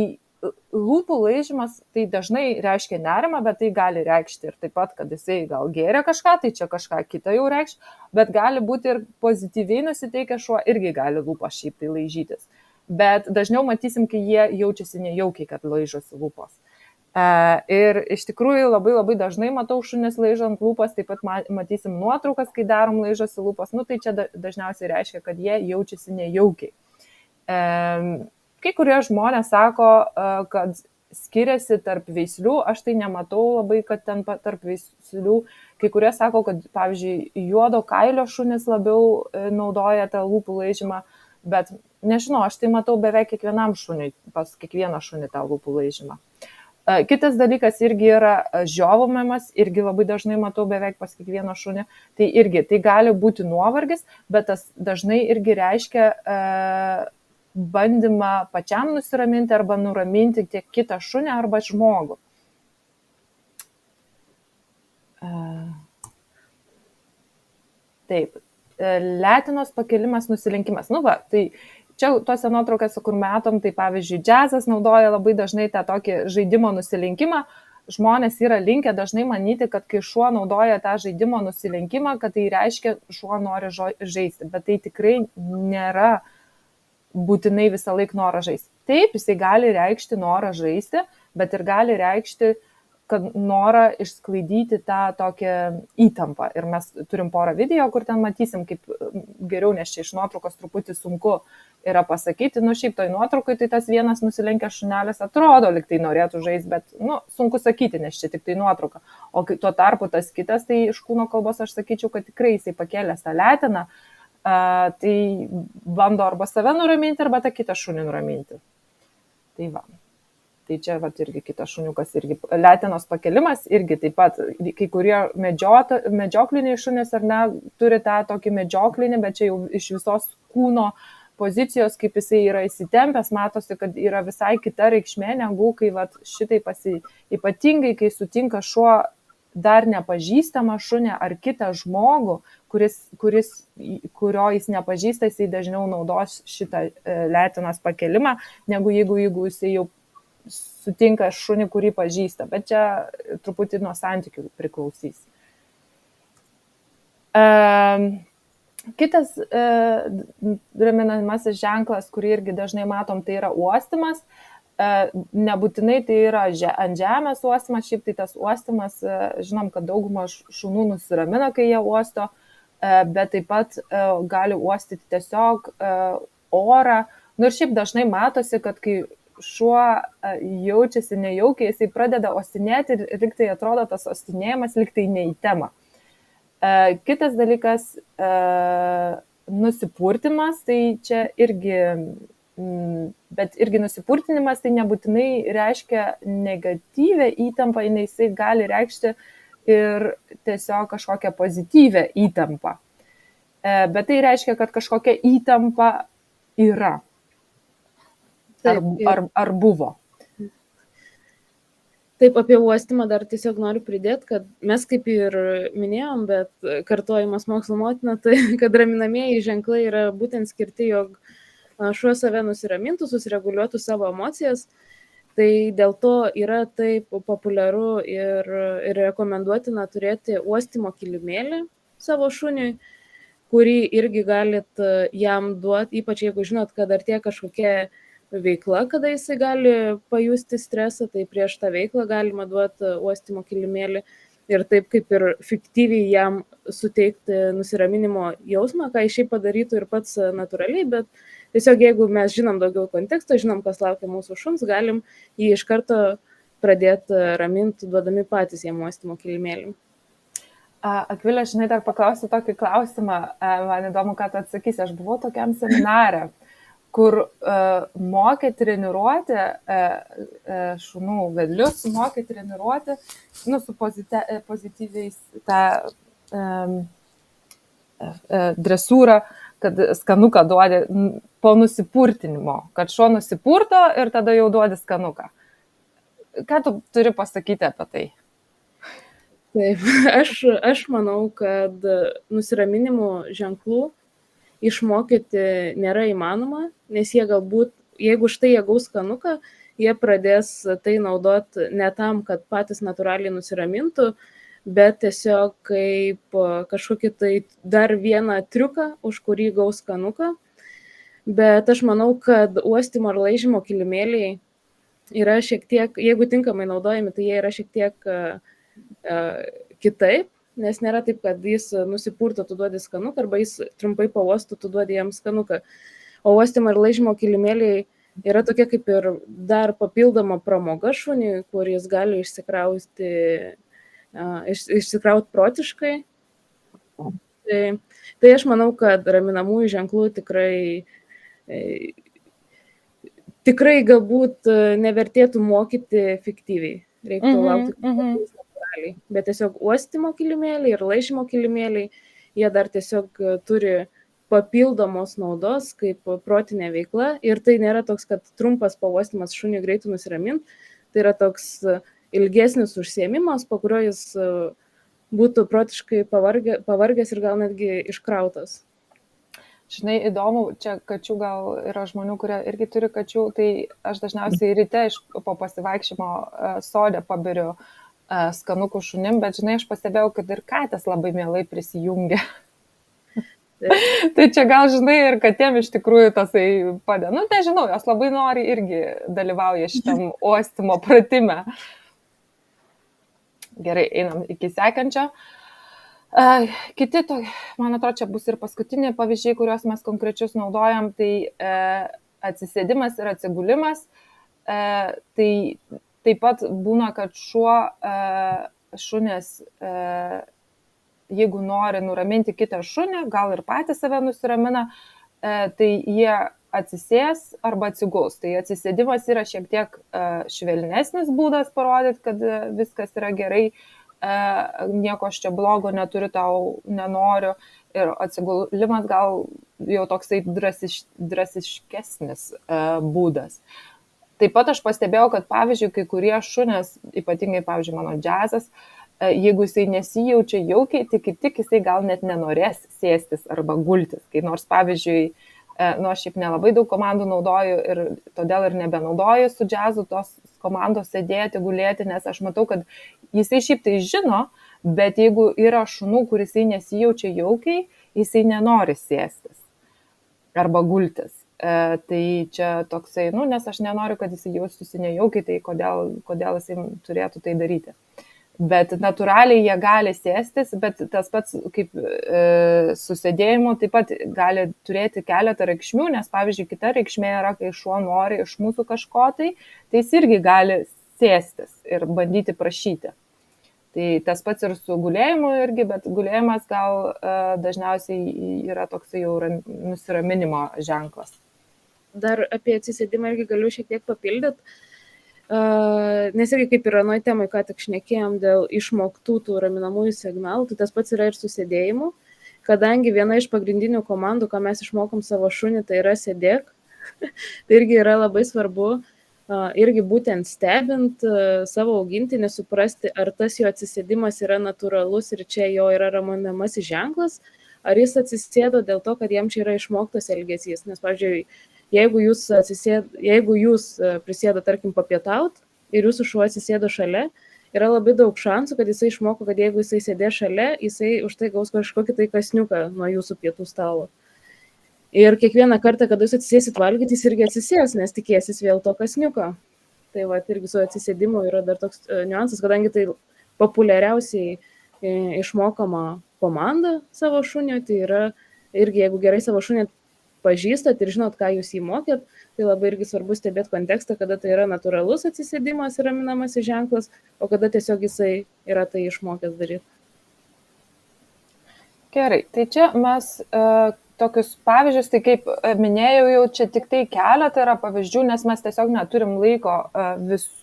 lūpų laižymas tai dažnai reiškia nerimą, bet tai gali reikšti ir taip pat, kad jisai gal gėrė kažką, tai čia kažką kitą jau reikš, bet gali būti ir pozityviai nusiteikę šuo, irgi gali lūpas šiaip tai laižytis. Bet dažniau matysim, kai jie jaučiasi nejaukiai, kad laižosi lūpos. Ir iš tikrųjų labai labai dažnai matau šunis laižant lūpas, taip pat matysim nuotraukas, kai darom laižosi lūpas, tai čia dažniausiai reiškia, kad jie jaučiasi nejaukiai. Kai kurie žmonės sako, kad skiriasi tarp veislių, aš tai nematau labai, kad ten tarp veislių. Kai kurie sako, kad, pavyzdžiui, juodo kailio šunis labiau naudoja tą lūpų laižymą, bet nežinau, aš tai matau beveik kiekvienam šuniui, pas kiekvieną šunį tą lūpų laižymą. Kitas dalykas irgi yra žiovumimas, irgi labai dažnai matau beveik pas kiekvieną šunį. Tai irgi, tai gali būti nuovargis, bet tas dažnai irgi reiškia bandymą pačiam nusiraminti arba nuraminti tiek kitą šunį arba žmogų. Taip, letinos pakelimas, nusilenkimas. Tai čia tose nuotraukose, kur matom, tai pavyzdžiui, džiazas naudoja labai dažnai tą tokį žaidimo nusilenkimą. Žmonės yra linkę dažnai manyti, kad kai šuo naudoja tą žaidimo nusilenkimą, kad tai reiškia, šuo nori žaisti, bet tai tikrai nėra būtinai visą laiką norą žaisti. Taip, jisai gali reikšti norą žaisti, bet ir gali reikšti, kad norą išsklaidyti tą tokią įtampą. Ir mes turim porą video, kur ten matysim, kaip geriau, nes čia iš nuotraukos truputį sunku yra pasakyti. Šiaip toj nuotraukai tai tas vienas nusilenkęs šunelis atrodo, lyg tai norėtų žaisti, bet sunku sakyti, nes čia tik tai nuotrauka. O tuo tarpu tas kitas, tai iš kūno kalbos aš sakyčiau, kad tikrai jisai pakėlęs tą letiną, tai bando arba save nuraminti, arba tą kitą šunį nuraminti. Tai va. Tai čia irgi kitas šuniukas, irgi letinos pakelimas, irgi taip pat kai kurie medžiokliniai šunės ar ne, turi tą tokį medžioklinį, bet čia jau iš visos kūno pozicijos, kaip jisai yra įsitempęs, matosi, kad yra visai kita reikšmė, negu kai šitai ypatingai, kai sutinka šuo dar nepažįstamą šunį ar kitą žmogų, kurio jis nepažįsta, jisai dažniau naudos šitą letinos pakelimą, negu jeigu jisai jau sutinka šunį, kurį pažįsta. Bet čia truputį nuo santykių priklausys. Kitas raminamasis ženklas, kurį irgi dažnai matom, tai yra uostymas. Nebūtinai tai yra ant žemės uostymas, šiaip tai tas uostymas, žinom, kad dauguma šunų nusiramina, kai jie uosto, bet taip pat gali uostyti tiesiog orą. Ir šiaip dažnai matosi, kad kai šuo jaučiasi nejaukiai, jisai pradeda ostinėti ir lyg tai atrodo tas ostinėjimas lyg tai ne į temą. Kitas dalykas, nusipurtimas, tai čia irgi, bet irgi nusipurtinimas tai nebūtinai reiškia negatyvę įtampą, jisai gali reikšti ir tiesiog kažkokią pozityvę įtampą. Bet tai reiškia, kad kažkokia įtampa yra. Ar buvo? Taip, apie uostymą dar tiesiog noriu pridėti, kad mes kaip ir minėjom, bet kartojimas mokslo motina, tai kad raminamieji ženklai yra būtent skirti, jog šuo save nusiramintų, susireguliuotų savo emocijas. Tai dėl to yra taip populiaru ir rekomenduotina turėti uostymo kilimėlį savo šuniui, kurį irgi galit jam duoti, ypač jeigu žinot, kad artėja kažkokia veikla, kada jisai gali pajusti stresą, tai prieš tą veiklą galima duoti uostymo kilimėlį ir taip kaip ir fiktyviai jam suteikti nusiraminimo jausmą, ką jis šiaip padarytų ir pats natūraliai, bet tiesiog jeigu mes žinom daugiau konteksto, žinom, kas laukia mūsų šuns, galim jį iš karto pradėti raminti, duodami patys jam uostymo kilimėlį. Akvilė, žinai, dar paklausiu tokį klausimą, man įdomu, ką tu atsakysi. Aš buvau tokiam seminare, kur mokė treniruoti šunų vedlius, mokė treniruoti, su pozityviais dresūrą, kad skanuką duodi po nusipurtinimo, kad šuo nusipurto ir tada jau duodi skanuką. Ką tu turi pasakyti apie tai? Taip, aš manau, kad nusiraminimo ženklų išmokyti nėra įmanoma, nes jie galbūt, jeigu štai jie gaus skanuką, jie pradės tai naudoti ne tam, kad patys natūraliai nusiramintų, bet tiesiog kaip kažkokį tai dar vieną triuką, už kurį gaus skanuką. Bet aš manau, kad uostymo ar laižymo kilimėliai yra šiek tiek, jeigu tinkamai naudojami, tai jie yra šiek tiek kitaip, nes nėra taip, kad jis nusipurto, tu duodi skanuką, arba jis trumpai pauostų, tu duodi jam skanuką. O uostymo ir laižymo kilimėliai yra tokia kaip ir dar papildoma pramoga šuniui, kur jis gali išsikrauti protiškai. Tai aš manau, kad raminamųjų ženklų tikrai galbūt nevertėtų mokyti fiktyviai. Reiktų laukti natūraliai. Bet tiesiog uostymo kilimėliai ir laižymo kilimėliai, jie dar tiesiog turi papildomos naudos kaip protinė veikla. Ir tai nėra toks, kad trumpas pauostymas šuniui greitai nusiramint. Tai yra toks ilgesnis užsiėmimas, po kurio jis būtų protiškai pavargęs ir gal netgi iškrautas. Žinai, įdomu, čia kačių gal yra žmonių, kurie irgi turi kačių, tai aš dažniausiai ryte po pasivaikščiojimo sode paberiu skanukų šunim, bet žinai, aš pastebėjau, kad ir katės labai mielai prisijungia. Tai čia gal, žinai, ir katėm iš tikrųjų tasai padeda. Nežinau, jos labai nori irgi dalyvauja šitam uostymo pratime. Gerai, einam iki sekančio. Kiti, man atrodo, čia bus ir paskutiniai pavyzdžiai, kuriuos mes konkrečius naudojam, tai atsisėdimas ir atsigulimas. Tai taip pat būna, kad šunės, jeigu nori nuraminti kitą šunį, gal ir patys save nusiramina, tai jie atsisės arba atsiguls. Tai atsisėdimas yra šiek tiek švelnesnis būdas parodyti, kad viskas yra gerai, nieko aš čia blogo neturiu, tau nenoriu, ir atsigulimas gal jau toksai drąsiškesnis būdas. Taip pat aš pastebėjau, kad pavyzdžiui, kai kurie šunės, ypatingai pavyzdžiui mano džiazas, jeigu jisai nesijaučia jaukiai, tai kaip tik jisai gal net nenorės sėstis arba gultis. Kai nors pavyzdžiui, aš šiaip nelabai daug komandų naudoju ir todėl ir nebenaudoju su džiazu tos komandos sėdėti, gulėti, nes aš matau, kad jisai šiaip tai žino, bet jeigu yra šunų, kur jisai nesijaučia jaukiai, jisai nenori sėstis arba gultis. Tai čia toksai, nes aš nenoriu, kad jisai jaustųsi nejaukiai, tai kodėl jisai turėtų tai daryti. Bet natūraliai jie gali sėstis, bet tas pats kaip su sėdėjimu taip pat gali turėti keletą reikšmių, nes pavyzdžiui, kita reikšmė yra, kai šuo nori iš mūsų kažko, tai jis irgi gali sėstis ir bandyti prašyti. Tai tas pats ir su gulėjimu irgi, bet gulėjimas gal dažniausiai yra toksai jau nusiraminimo ženklas. Dar apie atsisėdimą irgi galiu šiek tiek papildyti. Nes irgi kaip ir anoj temai, ką tik šnekėjom dėl išmoktų tų raminamųjų signalų, tai tas pats yra ir su sėdėjimu, kadangi viena iš pagrindinių komandų, ką mes išmokom savo šunį, tai yra sėdėk. Tai irgi yra labai svarbu, irgi būtent stebint savo augintinį, suprasti, ar tas jo atsisėdimas yra natūralus ir čia jo yra raminamasis ženklas, ar jis atsisėdo dėl to, kad jam čia yra išmoktas elgesys. Nes, pavyzdžiui, jeigu jūs prisėdo, tarkim, papietaut ir jūsų šuo atsisėdo šalia, yra labai daug šansų, kad jisai išmoko, kad jeigu jisai sėdės šalia, jisai už tai gaus kažkokį tai kasniuką nuo jūsų pietų stalo. Ir kiekvieną kartą, kada jūs atsisėsit valgyti, jis irgi atsisės, nes tikėsis vėl to kasniuko. Tai va, irgi su atsisėdimu yra dar toks niuansas, kadangi tai populiariausiai išmokama komanda savo šunio, tai yra irgi, jeigu gerai savo šunį pažįstat ir žinot, ką jūs jį mokėt, tai labai irgi svarbu stebėti kontekstą, kada tai yra natūralus atsisėdimas ir raminamasis ženklas, o kada tiesiog jisai yra tai išmokęs daryti. Gerai, tai čia mes tokius pavyzdžius, tai kaip minėjau, jau čia tik tai keletą yra pavyzdžių, nes mes tiesiog neturim laiko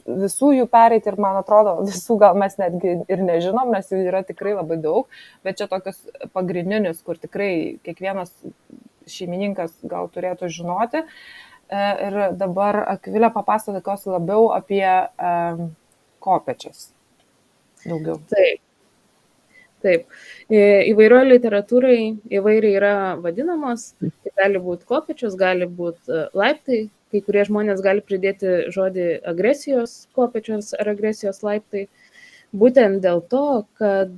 visų jų pereiti ir man atrodo, visų gal mes netgi ir nežinom, nes jų yra tikrai labai daug, bet čia tokius pagrindinius, kur tikrai kiekvienas šeimininkas gal turėtų žinoti. Ir dabar Akvilė papasakos labiau apie kopėčias. Daugiau. Taip. Įvairioje literatūrai įvairiai yra vadinamos, tai gali būti kopėčios, gali būti laiptai, kai kurie žmonės gali pridėti žodį agresijos kopėčios ar agresijos laiptai, būtent dėl to, kad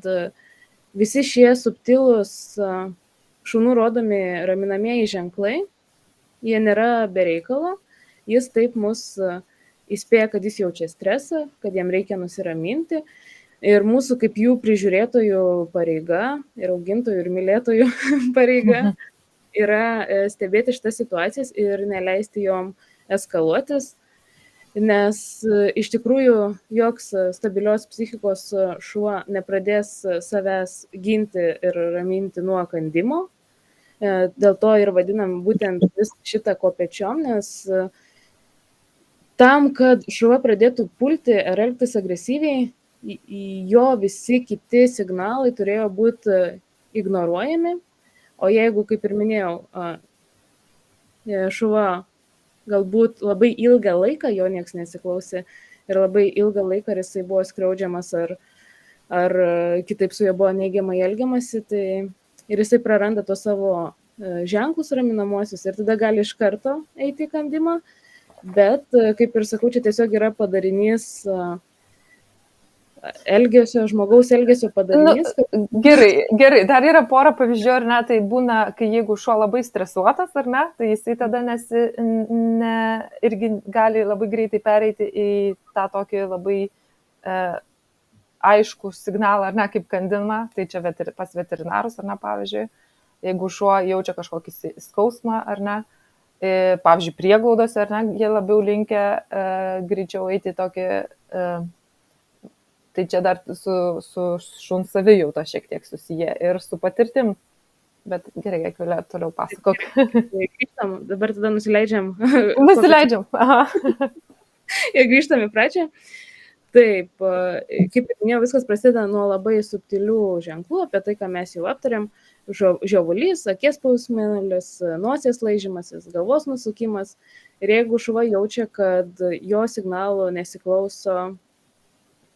visi šie subtilūs šunų rodomi raminamieji ženklai, jie nėra be reikalo, jis taip mus įspėja, kad jis jaučia stresą, kad jam reikia nusiraminti. Ir mūsų kaip jų prižiūrėtojų pareiga ir augintojų ir mylėtojų pareiga yra stebėti šitas situacijas ir neleisti jom eskaluotis, nes iš tikrųjų joks stabilios psichikos šuo nepradės savęs ginti ir raminti nuo kandimo. Dėl to ir vadinam būtent šitą kopėčiom, nes tam, kad šuo pradėtų pulti ar elgtis agresyviai, jo visi kiti signalai turėjo būti ignoruojami, o jeigu, kaip ir minėjau, šuo galbūt labai ilgą laiką jo nieks nesiklausė ir labai ilgą laiką jisai buvo skriaudžiamas ar kitaip su juo buvo neigiamai elgiamasi, tai ir jisai praranda tos savo ženklus raminamosius ir tada gali iš karto eiti į kandimą, bet, kaip ir sakau, čia tiesiog yra padarinys žmogaus elgesio padarinys. Gerai, dar yra pora pavyzdžių, ar ne, tai būna, kai jeigu šuo labai stresuotas, ar ne, tai jisai tada irgi gali labai greitai pereiti į tą tokį labai aiškų signalą, ar ne, kaip kandimą, tai čia pas veterinarus, ar ne, pavyzdžiui, jeigu šuo jaučia kažkokį skausmą, ar ne, pavyzdžiui, prieglaudose, ar ne, jie labiau linkę greičiau eiti tokį tai čia dar su šuns savijauta šiek tiek susiję ir su patirtim. Bet gerai, Akvilė, toliau pasakok. Grįžtam, dabar tada nusileidžiam. Nusileidžiam, aha. Ir grįžtam į pradžią. Taip, kaip minėjau, viskas prasideda nuo labai subtilių ženklų, apie tai, ką mes jau aptarėm. Žiovulys, akies spausmelis, nosies laižymasis, galvos nusukimas. Ir jeigu šuva jaučia, kad jo signalų nesiklauso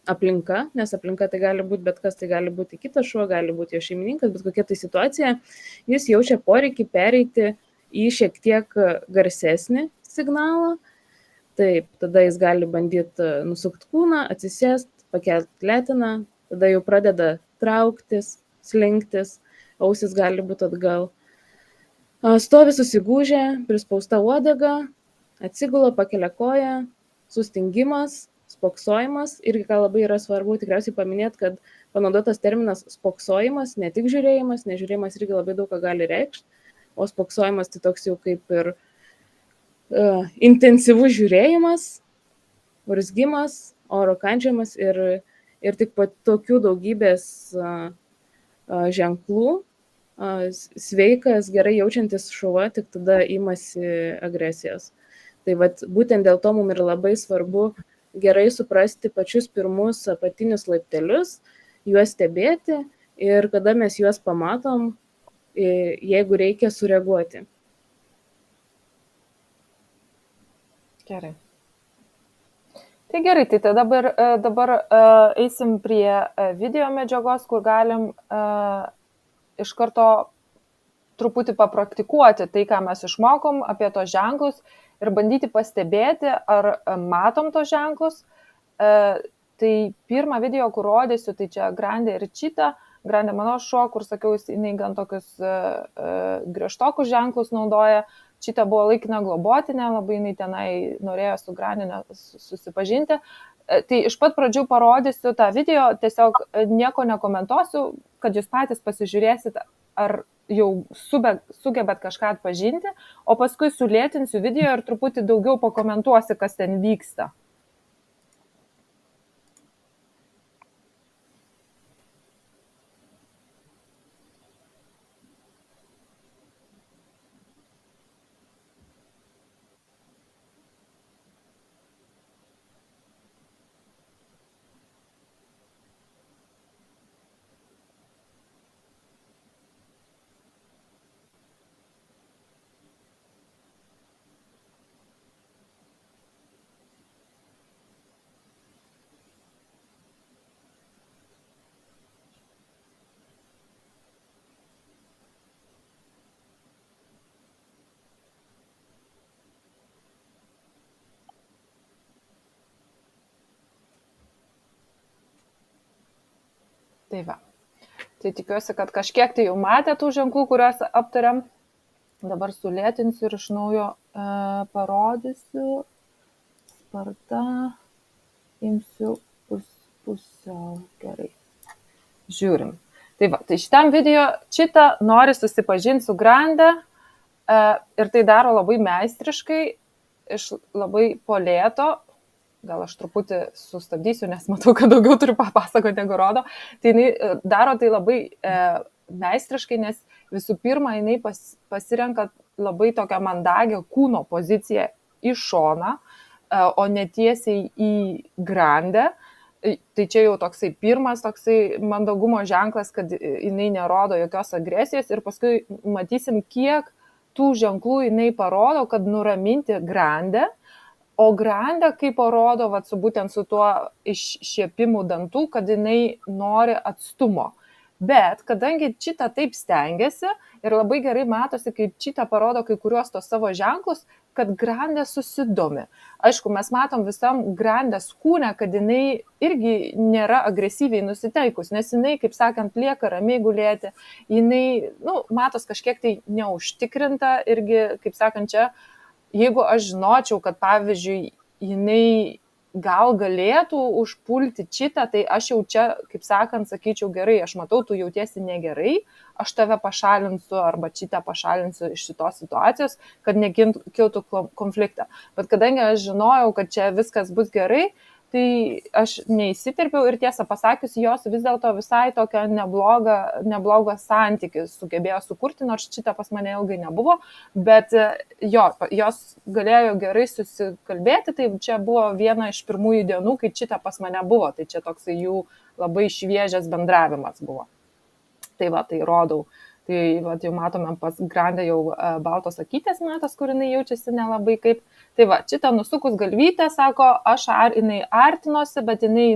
aplinka, nes aplinka tai gali būti bet kas, tai gali būti kitas šuo, gali būti jo šeimininkas, bet kokia tai situacija, jis jaučia poreikį pereiti į šiek tiek garsesnį signalą. Taip, tada jis gali bandyti nusukti kūną, atsisėsti, pakelti letiną, tada jau pradeda trauktis, slinktis, ausis gali būti atgal. Stovi susigūžę, prispausta uodega, atsigula, pakelia koją, sustingimas, spoksojimas. Ir ką labai yra svarbu tikriausiai paminėti, kad panaudotas terminas spoksojimas, ne tik žiūrėjimas, nes žiūrėjimas irgi labai daug ką gali reikšti, o spoksojimas tai toks jau kaip ir intensyvus žiūrėjimas, urzgimas, oro kandžiojimas ir tik po tokių daugybės ženklų sveikas, gerai jaučiantis šuo tik tada imasi agresijos. Tai vat, būtent dėl to mums yra labai svarbu gerai suprasti pačius pirmus apatinius laiptelius, juos stebėti ir kada mes juos pamatom, jeigu reikia sureaguoti. Gerai. Tai gerai, tai dabar eisim prie video medžiagos, kur galim iš karto truputį papraktikuoti tai, ką mes išmokom apie tos ženklus ir bandyti pastebėti, ar matom tos ženklus. Tai pirmą video, kur rodysiu, tai čia Grandė ir Čita. Grandė mano šuo, kur sakiau, jinai gan tokius griežtokus ženklus naudoja. Čita buvo laikina globotinė, labai jinai tenai norėjo su Grandė susipažinti. Tai iš pat pradžių parodysiu tą video, tiesiog nieko nekomentuosiu, kad jūs patys pasižiūrėsit, ar jau sugebat kažką atpažinti, o paskui sulėtinsiu video ir truputį daugiau pakomentuosiu, kas ten vyksta. Tai va. Tai tikiuosi, kad kažkiek tai jau matė tų ženklų, kuriuos aptariam. Dabar sulėtinsiu ir iš naujo parodysiu. Sparta. Imsiu pusiau. Gerai. Žiūrim. Tai va, tai šitam video Čita nori susipažinti su Grande ir tai daro labai meistriškai, iš labai polėto. Gal aš truputį sustabdysiu, nes matau, kad daugiau turiu papasakoti, negu rodo. Tai jinai daro tai labai meistriškai, nes visų pirma, jinai pasirenka labai tokią mandagią kūno poziciją į šoną, o ne tiesiai į Grandę. Tai čia jau toksai pirmas toksai mandagumo ženklas, kad jinai nerodo jokios agresijos ir paskui matysim, kiek tų ženklų jinai parodo, kad nuraminti Grandę. O Grande, kaip parodo, būtent su tuo iššiepimu dantų, kad jinai nori atstumo. Bet kadangi Čita taip stengiasi ir labai gerai matosi, kaip Čita parodo kai kuriuos tos savo ženklus, kad Grande susidomi. Aišku, mes matom visam Grandes kūne, kad jinai irgi nėra agresyviai nusiteikus, nes jinai, kaip sakant, lieka ramiai gulėti. Jinai, matos kažkiek tai neužtikrinta irgi, kaip sakant, čia. Jeigu aš žinočiau, kad pavyzdžiui, jinai gal galėtų užpulti Čitą, tai aš jau čia, kaip sakant, sakyčiau, gerai, aš matau, tu jautiesi negerai, aš tave pašalinsiu arba Čitą pašalinsiu iš šitos situacijos, kad nekiltų konfliktą. Bet kadangi aš žinojau, kad čia viskas bus gerai, tai aš neįsiterpiau ir tiesą pasakius, jos vis dėlto visai tokią neblogą santykį sugebėjo sukurti, nors Čita pas mane ilgai nebuvo, bet jos galėjo gerai susikalbėti, tai čia buvo viena iš pirmųjų dienų, kai Čita pas mane buvo, tai čia toksai jų labai šviežias bendravimas buvo. Tai va, tai rodau. Tai va, jau matome pas Grande jau baltos akytės matos, kur jinai jaučiasi nelabai kaip. Tai va, Čita nusukus galvytę, sako, jinai artinosi, bet jinai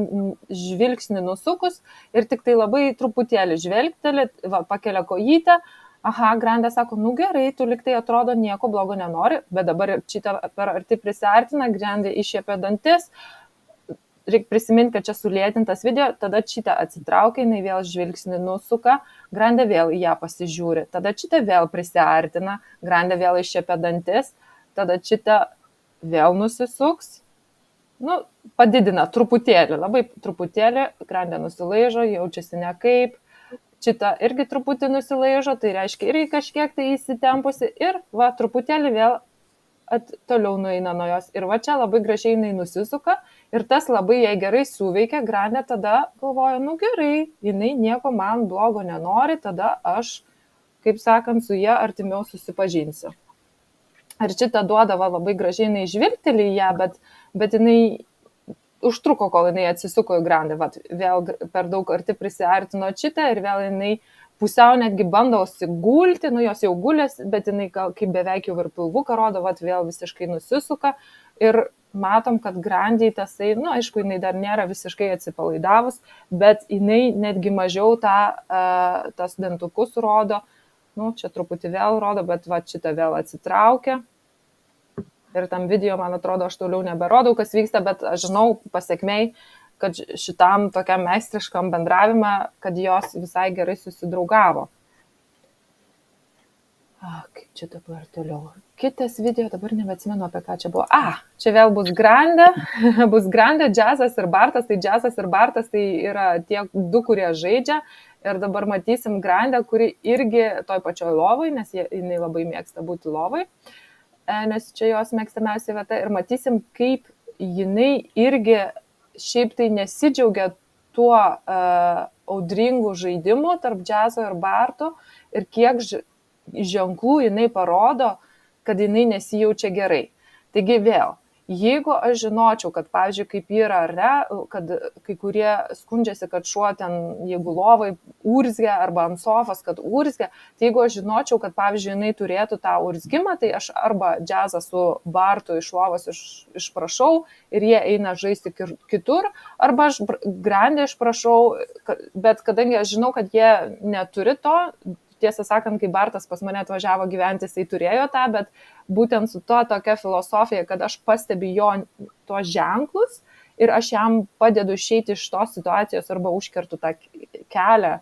žvilgsnį nusukus ir tik tai labai truputėlį žvelgteli, va, pakelia kojytę. Aha, Grande sako, gerai, tu liktai atrodo nieko blogo nenori, bet dabar Čita per arti prisiartina, Grande iššiepia dantis. Reikia prisiminti, kad čia sulėtintas video, tada Čita atsitraukia, jinai vėl žvilgsnį nusuka, Grande vėl į ją pasižiūri, tada Čita vėl prisiartina, Grande vėl iššiepia dantis, tada Čita vėl nusisuks, padidina truputėlį, labai truputėlį, Grande nusilaižo, jaučiasi nekaip, Čita irgi truputį nusilaižo, tai reiškia irgi kažkiek tai įsitempusi ir va, truputėlį vėl toliau nueina nuo jos. Ir va čia labai gražiai jinai nusisuka ir tas labai jai gerai suveikia. Grande tada galvoja, gerai, jinai nieko man blogo nenori, tada aš, kaip sakant, su ją artimiau susipažinsiu. Ir Čita duodavo labai gražiai jinai žvilgtelį į ją, bet jinai užtruko, kol jinai atsisuko į Grande. Va, vėl per daug arti prisiartino Čita ir vėl jinai pusiau netgi bandausi gulti, jos jau gulės, bet jinai kaip beveik jau ir pilvuką rodo, vėl visiškai nusisuka ir matom, kad Grandei tasai, aišku, jinai dar nėra visiškai atsipalaidavus, bet jinai netgi mažiau tas dantukus rodo, čia truputį vėl rodo, bet šitą vėl atsitraukia. Ir tam video, man atrodo, aš toliau neberodau, kas vyksta, bet aš žinau pasiekmei, kad šitam tokiam meistriškam bendravime, kad jos visai gerai susidraugavo. Kaip čia dabar toliau? Kitas video, dabar nebeatsimenu, apie ką čia buvo. Čia vėl bus Grande, Džiazas ir Bartas. Tai Džiazas ir Bartas tai yra tie du, kurie žaidžia. Ir dabar matysim Grande, kuri irgi toj pačioj lovai, nes jinai labai mėgsta būti lovai, nes čia jos mėgstamiausia vieta. Ir matysim, kaip jinai irgi šiaip tai nesidžiaugia tuo audringų žaidimų tarp Džiazo ir Barto ir kiek ženklų jinai parodo, kad jinai nesijaučia gerai. Taigi vėl, jeigu aš žinočiau, kad, pavyzdžiui, kaip yra, kad kai kurie skundžiasi, kad šuo ten, jeigu lovai urzgia arba ant sofos, kad urzgia, tai jeigu aš žinočiau, kad, pavyzdžiui, jinai turėtų tą urzgimą, tai aš arba Džiazą su Bartu iš lovos išprašau ir jie eina žaisti kitur, arba aš Grande išprašau, bet kadangi aš žinau, kad jie neturi to, tiesą sakant, kai Bartas pas mane atvažiavo gyventi, jisai turėjo tą, bet būtent su to tokia filosofija, kad aš pastebiu jo tuos ženklus ir aš jam padedu išeiti iš tos situacijos arba užkertu tą kelią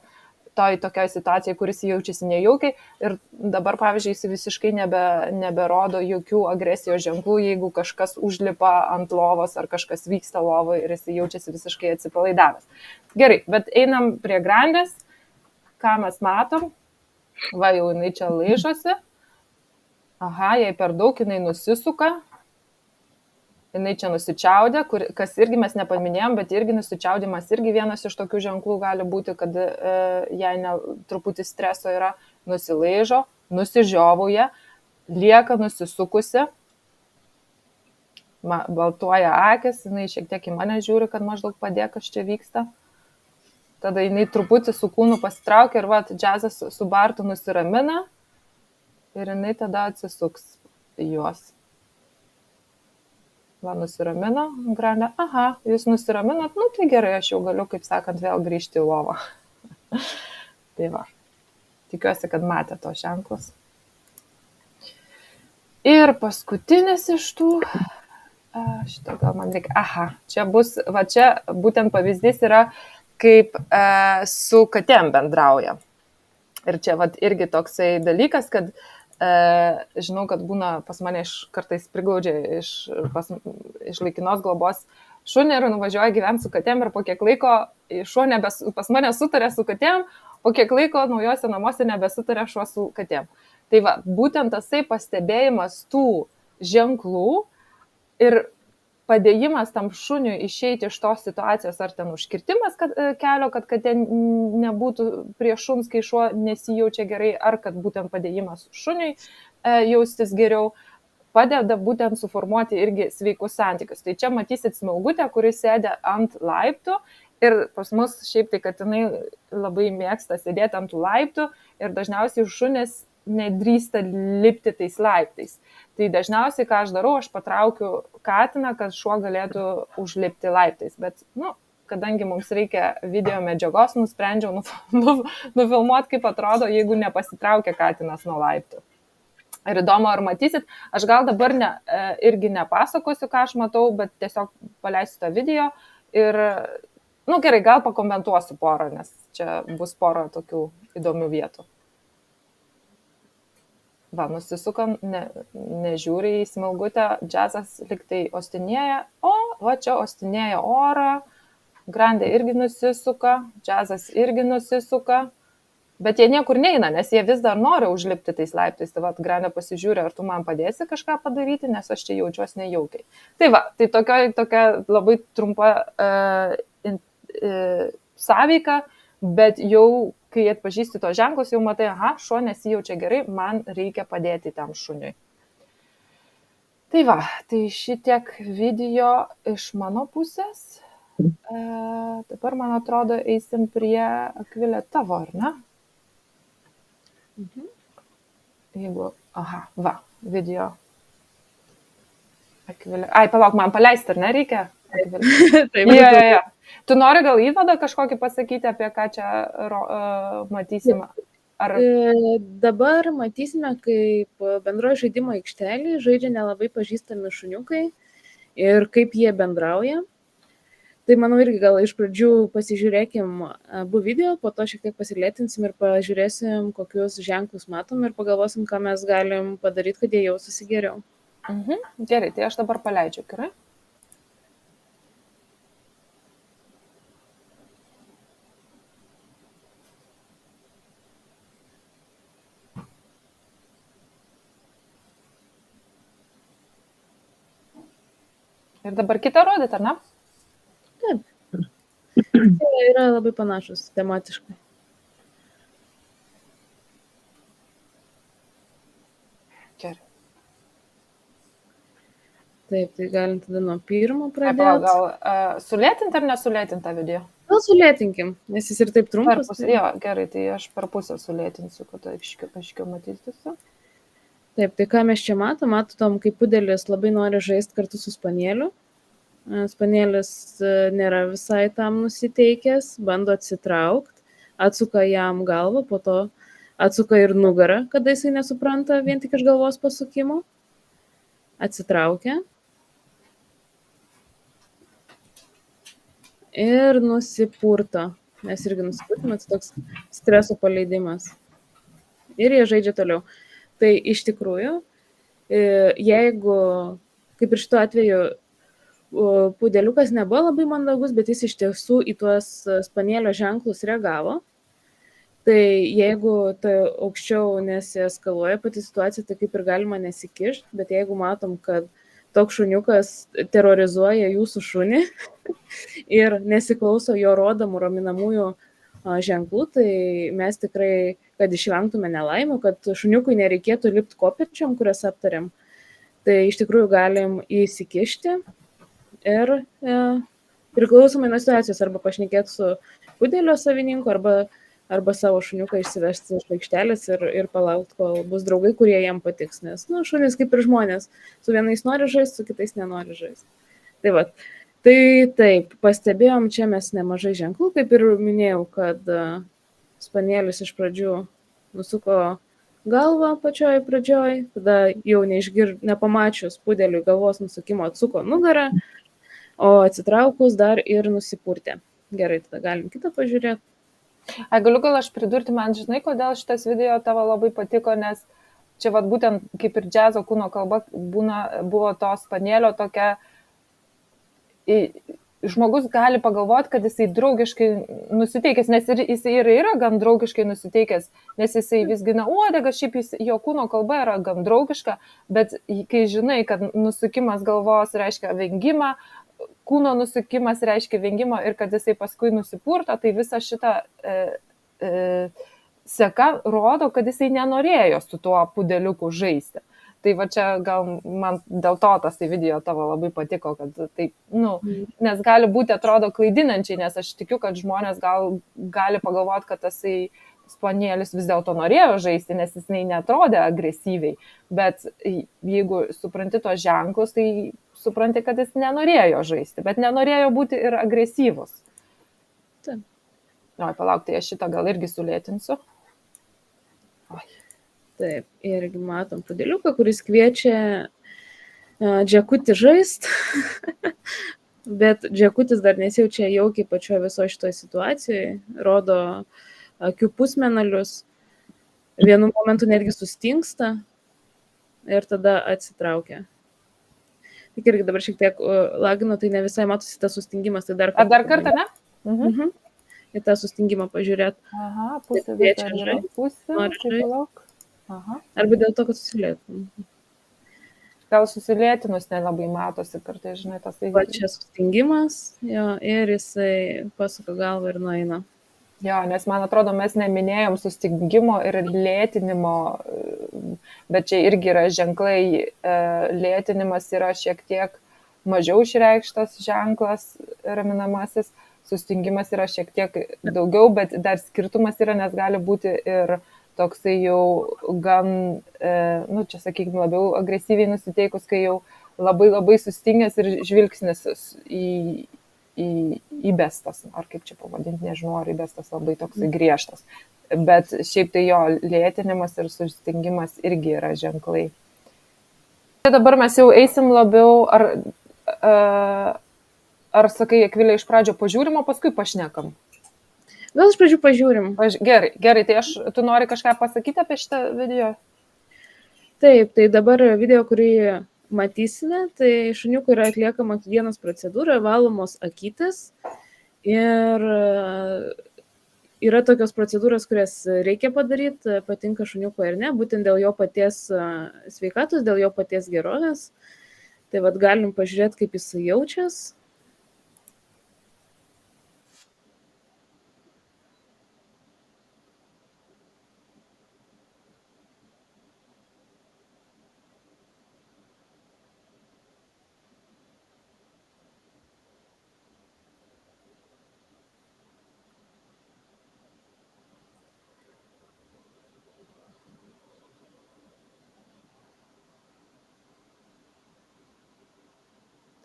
tokioj situacijai, kuris jaučiasi nejaukiai ir dabar, pavyzdžiui, jis visiškai neberodo jokių agresijos ženklų, jeigu kažkas užlipa ant lovos ar kažkas vyksta lovoje ir jis jaučiasi visiškai atsipalaidavęs. Gerai, bet einam prie Grandės, ką mes matom, va jau jinai čia laižosi, aha, jai per daug jinai nusisuka, jinai čia nusičiaudė, kas irgi mes nepaminėjom, bet irgi nusičiaudimas irgi vienas iš tokių ženklų gali būti, kad jai truputį streso yra, nusilaižo, nusižiovauja, lieka nusisukusi, baltuoja akis, jinai šiek tiek į mane žiūri, kad maždaug padėk, kas čia vyksta. Tada jinai truputį su kūnu pasitraukia ir Džiazas su Bartu nusiramina ir jinai tada atsisuks į juos. Va, nusiramino, Grandė, aha, jūs nusiraminot, nu tai gerai, aš jau galiu, kaip sakant, vėl grįžti į lovą. Tai va, tikiuosi, kad matė tos ženklus. Ir paskutinis iš tų, šito gal man reikia, aha, čia bus, va čia būtent pavyzdys yra, kaip su katėm bendrauja. Ir čia va irgi toksai dalykas, kad žinau, kad būna pas mane kartais priglaudžia iš laikinos globos šunį ir nuvažiuoja gyventi su katėm ir po kiek laiko šuo pas mane sutarė su katėm, po kiek laiko naujose namuose nebesutarė šuo su katėm. Tai va, būtent tasai pastebėjimas tų ženklų ir padėjimas tam šuniui išeiti iš tos situacijos, ar ten užkirtimas kelio, kad katė nebūtų prie šuns, kai šuo nesijaučia gerai, ar kad būtent padėjimas šuniui jaustis geriau, padeda būtent suformuoti irgi sveikus santykius. Tai čia matysit Smilgutę, kuris sėdė ant laiptų ir pas mus šiaip tai, kad jinai labai mėgsta sėdėti ant laiptų ir dažniausiai šunis nedrįsta lipti tais laiptais. Tai dažniausiai, ką aš darau, aš patraukiu katiną, kad šuo galėtų užlipti laiptais. Bet, kadangi mums reikia video medžiagos, nusprendžiau nufilmuoti, kaip atrodo, jeigu nepasitraukia katinas nuo laiptų. Ir įdomu, ar matysit, aš gal dabar irgi nepasakosiu, ką aš matau, bet tiesiog paleisiu tą video ir, gerai, gal pakomentuosiu porą, nes čia bus porą tokių įdomių vietų. Va, nusisukam, nežiūri į Smilgutę, Džiazas liktai ostinėja, va čia ostinėja orą, Grandė irgi nusisuka, Džiazas irgi nusisuka, bet jie niekur neina, nes jie vis dar nori užlipti tais laiptais. Tai va, Grandė pasižiūrė, ar tu man padėsi kažką padaryti, nes aš čia jaučiuosi nejaukiai. Tai va, tai tokia labai trumpa sąveika, bet jau kai atpažįsti to ženklus, jau matai, aha, šuo nesijaučia gerai, man reikia padėti tam šuniui. Tai va, tai šitiek video iš mano pusės. Dabar, man atrodo, eisim prie Akvilė tavo, ar ne? Jeigu, aha, va, video. Akvilė. Ai, palauk, man paleisti, ar ne reikia? Taip, ja. Tu nori gal įvadą kažkokį pasakyti, apie ką čia matysime? Dabar matysime, kaip bendroje žaidimo aikštelėje žaidžia nelabai pažįstami šuniukai ir kaip jie bendrauja. Tai manau irgi gal iš pradžių pasižiūrėkim abu video, po to šiek tiek pasilėtinsim ir pažiūrėsim, kokius ženklus matom ir pagalvosim, ką mes galim padaryti, kad jie jaustųsi geriau. Gerai, tai aš dabar paleidžiu, gerai? Ir dabar kitą rodyti, ar ne? Taip. Tai yra labai panašus tematiškai. Gerai. Taip, tai galim tada nuo pirmo pradėti. Gal sulėtinti ar nesulėtinti tą video? Gal sulėtinkim, nes jis ir taip trumpas. Jo, gerai, tai aš per pusę sulėtinsiu, kad aiškiau matytųsi. Taip, tai ką mes čia matom, kaip pudelis labai nori žaisti kartu su spanieliu. Spanielis nėra visai tam nusiteikęs, bando atsitraukti, atsuka jam galvą, po to atsuka ir nugarą, kada jisai nesupranta vien tik iš galvos pasukimo. Atsitraukia. Ir nusipurto. mes irgi nusipurtime, tai toks streso paleidimas. Ir jie žaidžia toliau. Tai iš tikrųjų, jeigu, kaip ir šituo atveju, pudeliukas nebuvo labai mandagus, bet jis iš tiesų į tuos spanielio ženklus reagavo, tai jeigu tai aukščiau nesieskaluoja pati situacija, tai kaip ir galima nesikišti, bet jeigu matom, kad toks šuniukas terrorizuoja jūsų šunį ir nesiklauso jo rodomų raminamųjų ženklų, tai mes tikrai, kad išvengtume nelaimų, kad šuniukui nereikėtų lipti kopėčiam, kurias aptariam, tai iš tikrųjų galim įsikišti ir priklausomai nuo situacijos arba pašnekėti su pudelio savininku, arba savo šuniuką išsivesti iš aikštelės ir palaukti, kol bus draugai, kurie jam patiks, nes šunys kaip ir žmonės, su vienais nori žaisti, su kitais nenori žaisti. Tai va, tai taip, pastebėjom čia mes nemažai ženklų, kaip ir minėjau, kad spanielis iš pradžių nusuko galvą pačioj pradžioj, tada jau nepamačius pudeliui galvos nusukimo atsuko nugarą, o atsitraukus dar ir nusipurtė. Gerai, tada galim kitą pažiūrėti. Galiu gal aš pridurti, man žinai, kodėl šitas video tavo labai patiko, nes čia vat būtent kaip ir džiazo kūno kalba buvo to spanielio tokia, žmogus gali pagalvoti, kad jisai draugiškai nusiteikęs, nes jisai ir yra gan draugiškai nusiteikęs, nes jisai visgina uodegą, šiaip jo kūno kalba yra gan draugiška, bet kai žinai, kad nusukimas galvos reiškia vengimą, kūno nusukimas reiškia vengimą ir kad jisai paskui nusipurto, tai visa šita seka rodo, kad jisai nenorėjo su tuo pudeliuku žaisti. Tai va čia gal man dėl to tas video tavo labai patiko, kad taip, nes gali būti atrodo klaidinančiai, nes aš tikiu, kad žmonės gali pagalvoti, kad tasai spanielis vis dėlto norėjo žaisti, nes jis netrodė agresyviai, bet jeigu supranti tos ženklus, tai supranti, kad jis nenorėjo žaisti, bet nenorėjo būti ir agresyvus. Taip. Palauk, tai aš šitą gal irgi sulėtinsiu. Taip, irgi matom pudeliuką, kuris kviečia Džekutį žaist, bet Džekutis dar nesijaučia jaukiai pačioje visoje šitoje situacijoje, rodo akių pusmenalius, vienu momentu netgi sustingsta ir tada atsitraukia. Tik irgi dabar šiek tiek lagino, tai ne visai matosi tas sustingimas. Tai dar kartą, ne? Mhm. Į tą sustingimą pažiūrėti. Aha, pusė, palauk. Arba dėl to, kad susilėtų. Gal susilėtinus nelabai matosi kartais, žinai, tas tai. Va čia sustingimas, jo, ir jisai pasuka galvą ir nueina. Jo, nes man atrodo, mes neminėjom sustingimo ir lėtinimo, bet čia irgi yra ženklai, lėtinimas yra šiek tiek mažiau išreikštas ženklas raminamasis, sustingimas yra šiek tiek daugiau, bet dar skirtumas yra, nes gali būti ir toksai jau gan, čia sakykime, labiau agresyviai nusiteikus, kai jau labai labai sustingęs ir žvilgsnis įbestas, ar kaip čia pavadinti, nežinau, ar įbestas labai toksai griežtas. Bet šiaip tai jo lėtinimas ir sustingimas irgi yra ženklai. Dabar mes jau eisim labiau, ar sakai, Akvilė, iš pradžio pažiūrim, o paskui pašnekam? Gal iš pradžių pažiūrim. Gerai, tai tu nori kažką pasakyti apie šitą video? Taip, tai dabar video, kurį matysime, tai šuniukui yra atliekama higienos procedūra, valomos akytės ir yra tokios procedūros, kurias reikia padaryti, patinka šuniukui ar ne, būtent dėl jo paties sveikatos, dėl jo paties gerovės. Tai vat galim pažiūrėti, kaip jis jaučias.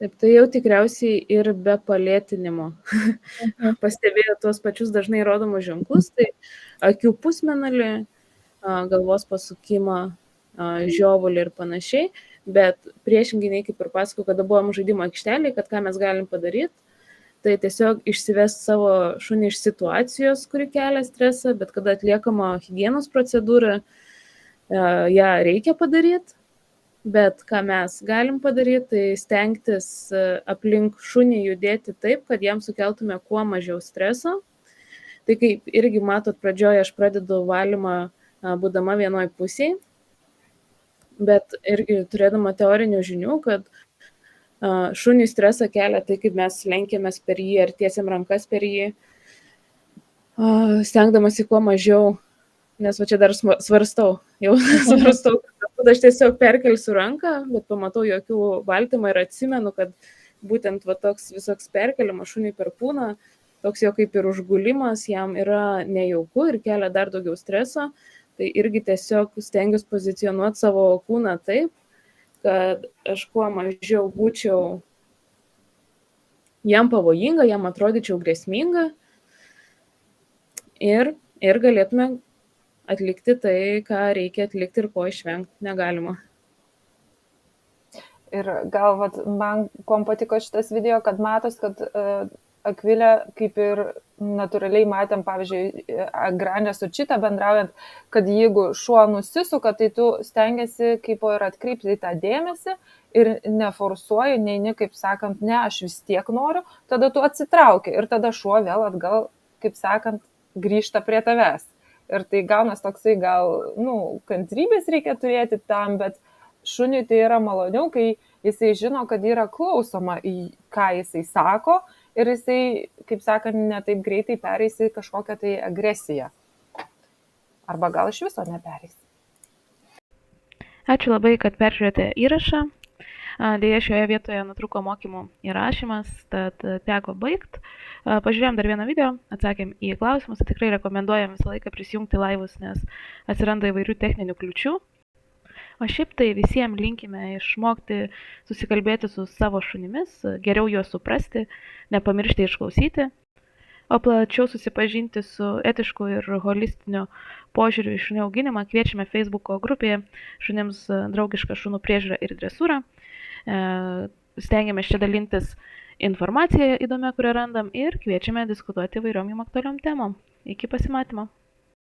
Taip, tai jau tikriausiai ir be palėtinimo pastebėjo tuos pačius dažnai rodomus ženklus, tai akių pusmenalį, galvos pasukimą, žiovulį ir panašiai, bet priešingai nei kaip ir pasakau, kada buvom žaidimo aikštelėje, kad ką mes galim padaryti, tai tiesiog išsivesti savo šunį iš situacijos, kuri kelia stresą, bet kada atliekama higienos procedūra, ją reikia padaryti. Bet ką mes galim padaryti, tai stengtis aplink šunį judėti taip, kad jam sukeltume kuo mažiau streso. Tai kaip irgi matot, pradžioje aš pradedu valymą būdama vienoj pusėje, bet irgi turėdama teorinių žinių, kad šunį stresą kelia tai, kaip mes lenkiamės per jį ar tiesiam rankas per jį, stengdamasi kuo mažiau, nes va čia dar svarstau, kad aš tiesiog perkelsiu ranką, bet pamatau jokių baltymą ir atsimenu, kad būtent va toks visoks perkeliamas šuniui per kūną, toks jo kaip ir užgulimas, jam yra nejauku ir kelia dar daugiau streso, tai irgi tiesiog stengiuosi pozicionuoti savo kūną taip, kad aš kuo mažiau būčiau jam pavojinga, jam atrodyčiau grėsminga ir galėtume atlikti tai, ką reikia atlikti ir ko išvengti negalima. Ir gal man kuom patiko šitas video, kad matos, kad Akvilė, kaip ir natūraliai matėm, pavyzdžiui, Granė su Čita bendraujant, kad jeigu šuo nusisuka, tai tu stengiasi kaip ir atkreipti į tą dėmesį ir neforsuoji, neini, kaip sakant, ne, aš vis tiek noriu, tada tu atsitrauki ir tada šuo vėl atgal, kaip sakant, grįžta prie tavęs. Ir tai gaunas toksai gal, kantrybės reikia turėti tam, bet šuniui tai yra maloniau, kai jisai žino, kad yra klausoma į ką jisai sako ir jisai, kaip sakant, ne taip greitai pereis į kažkokią tai agresiją. Arba gal iš viso nepereis. Ačiū labai, kad peržiūrėjote įrašą. Deja, šioje vietoje nutrūko mokymų įrašymas, tad teko baigti. Pažiūrėjom dar vieną video, atsakėm į klausimus, tikrai rekomenduojam visą laiką prisijungti laivus, nes atsiranda įvairių techninių kliūčių. O šiaip tai visiems linkime išmokti susikalbėti su savo šunimis, geriau juos suprasti, nepamiršti išklausyti, o plačiau susipažinti su etišku ir holistiniu požiūriu į šunį auginimą kviečiame Facebooko grupėje šunims draugiška šunų priežiūra ir dresūra. Stengiamės čia dalintis informaciją įdomią, kurią randam ir kviečiame diskutuoti įvairiom jums aktualiom temom. Iki pasimatymo.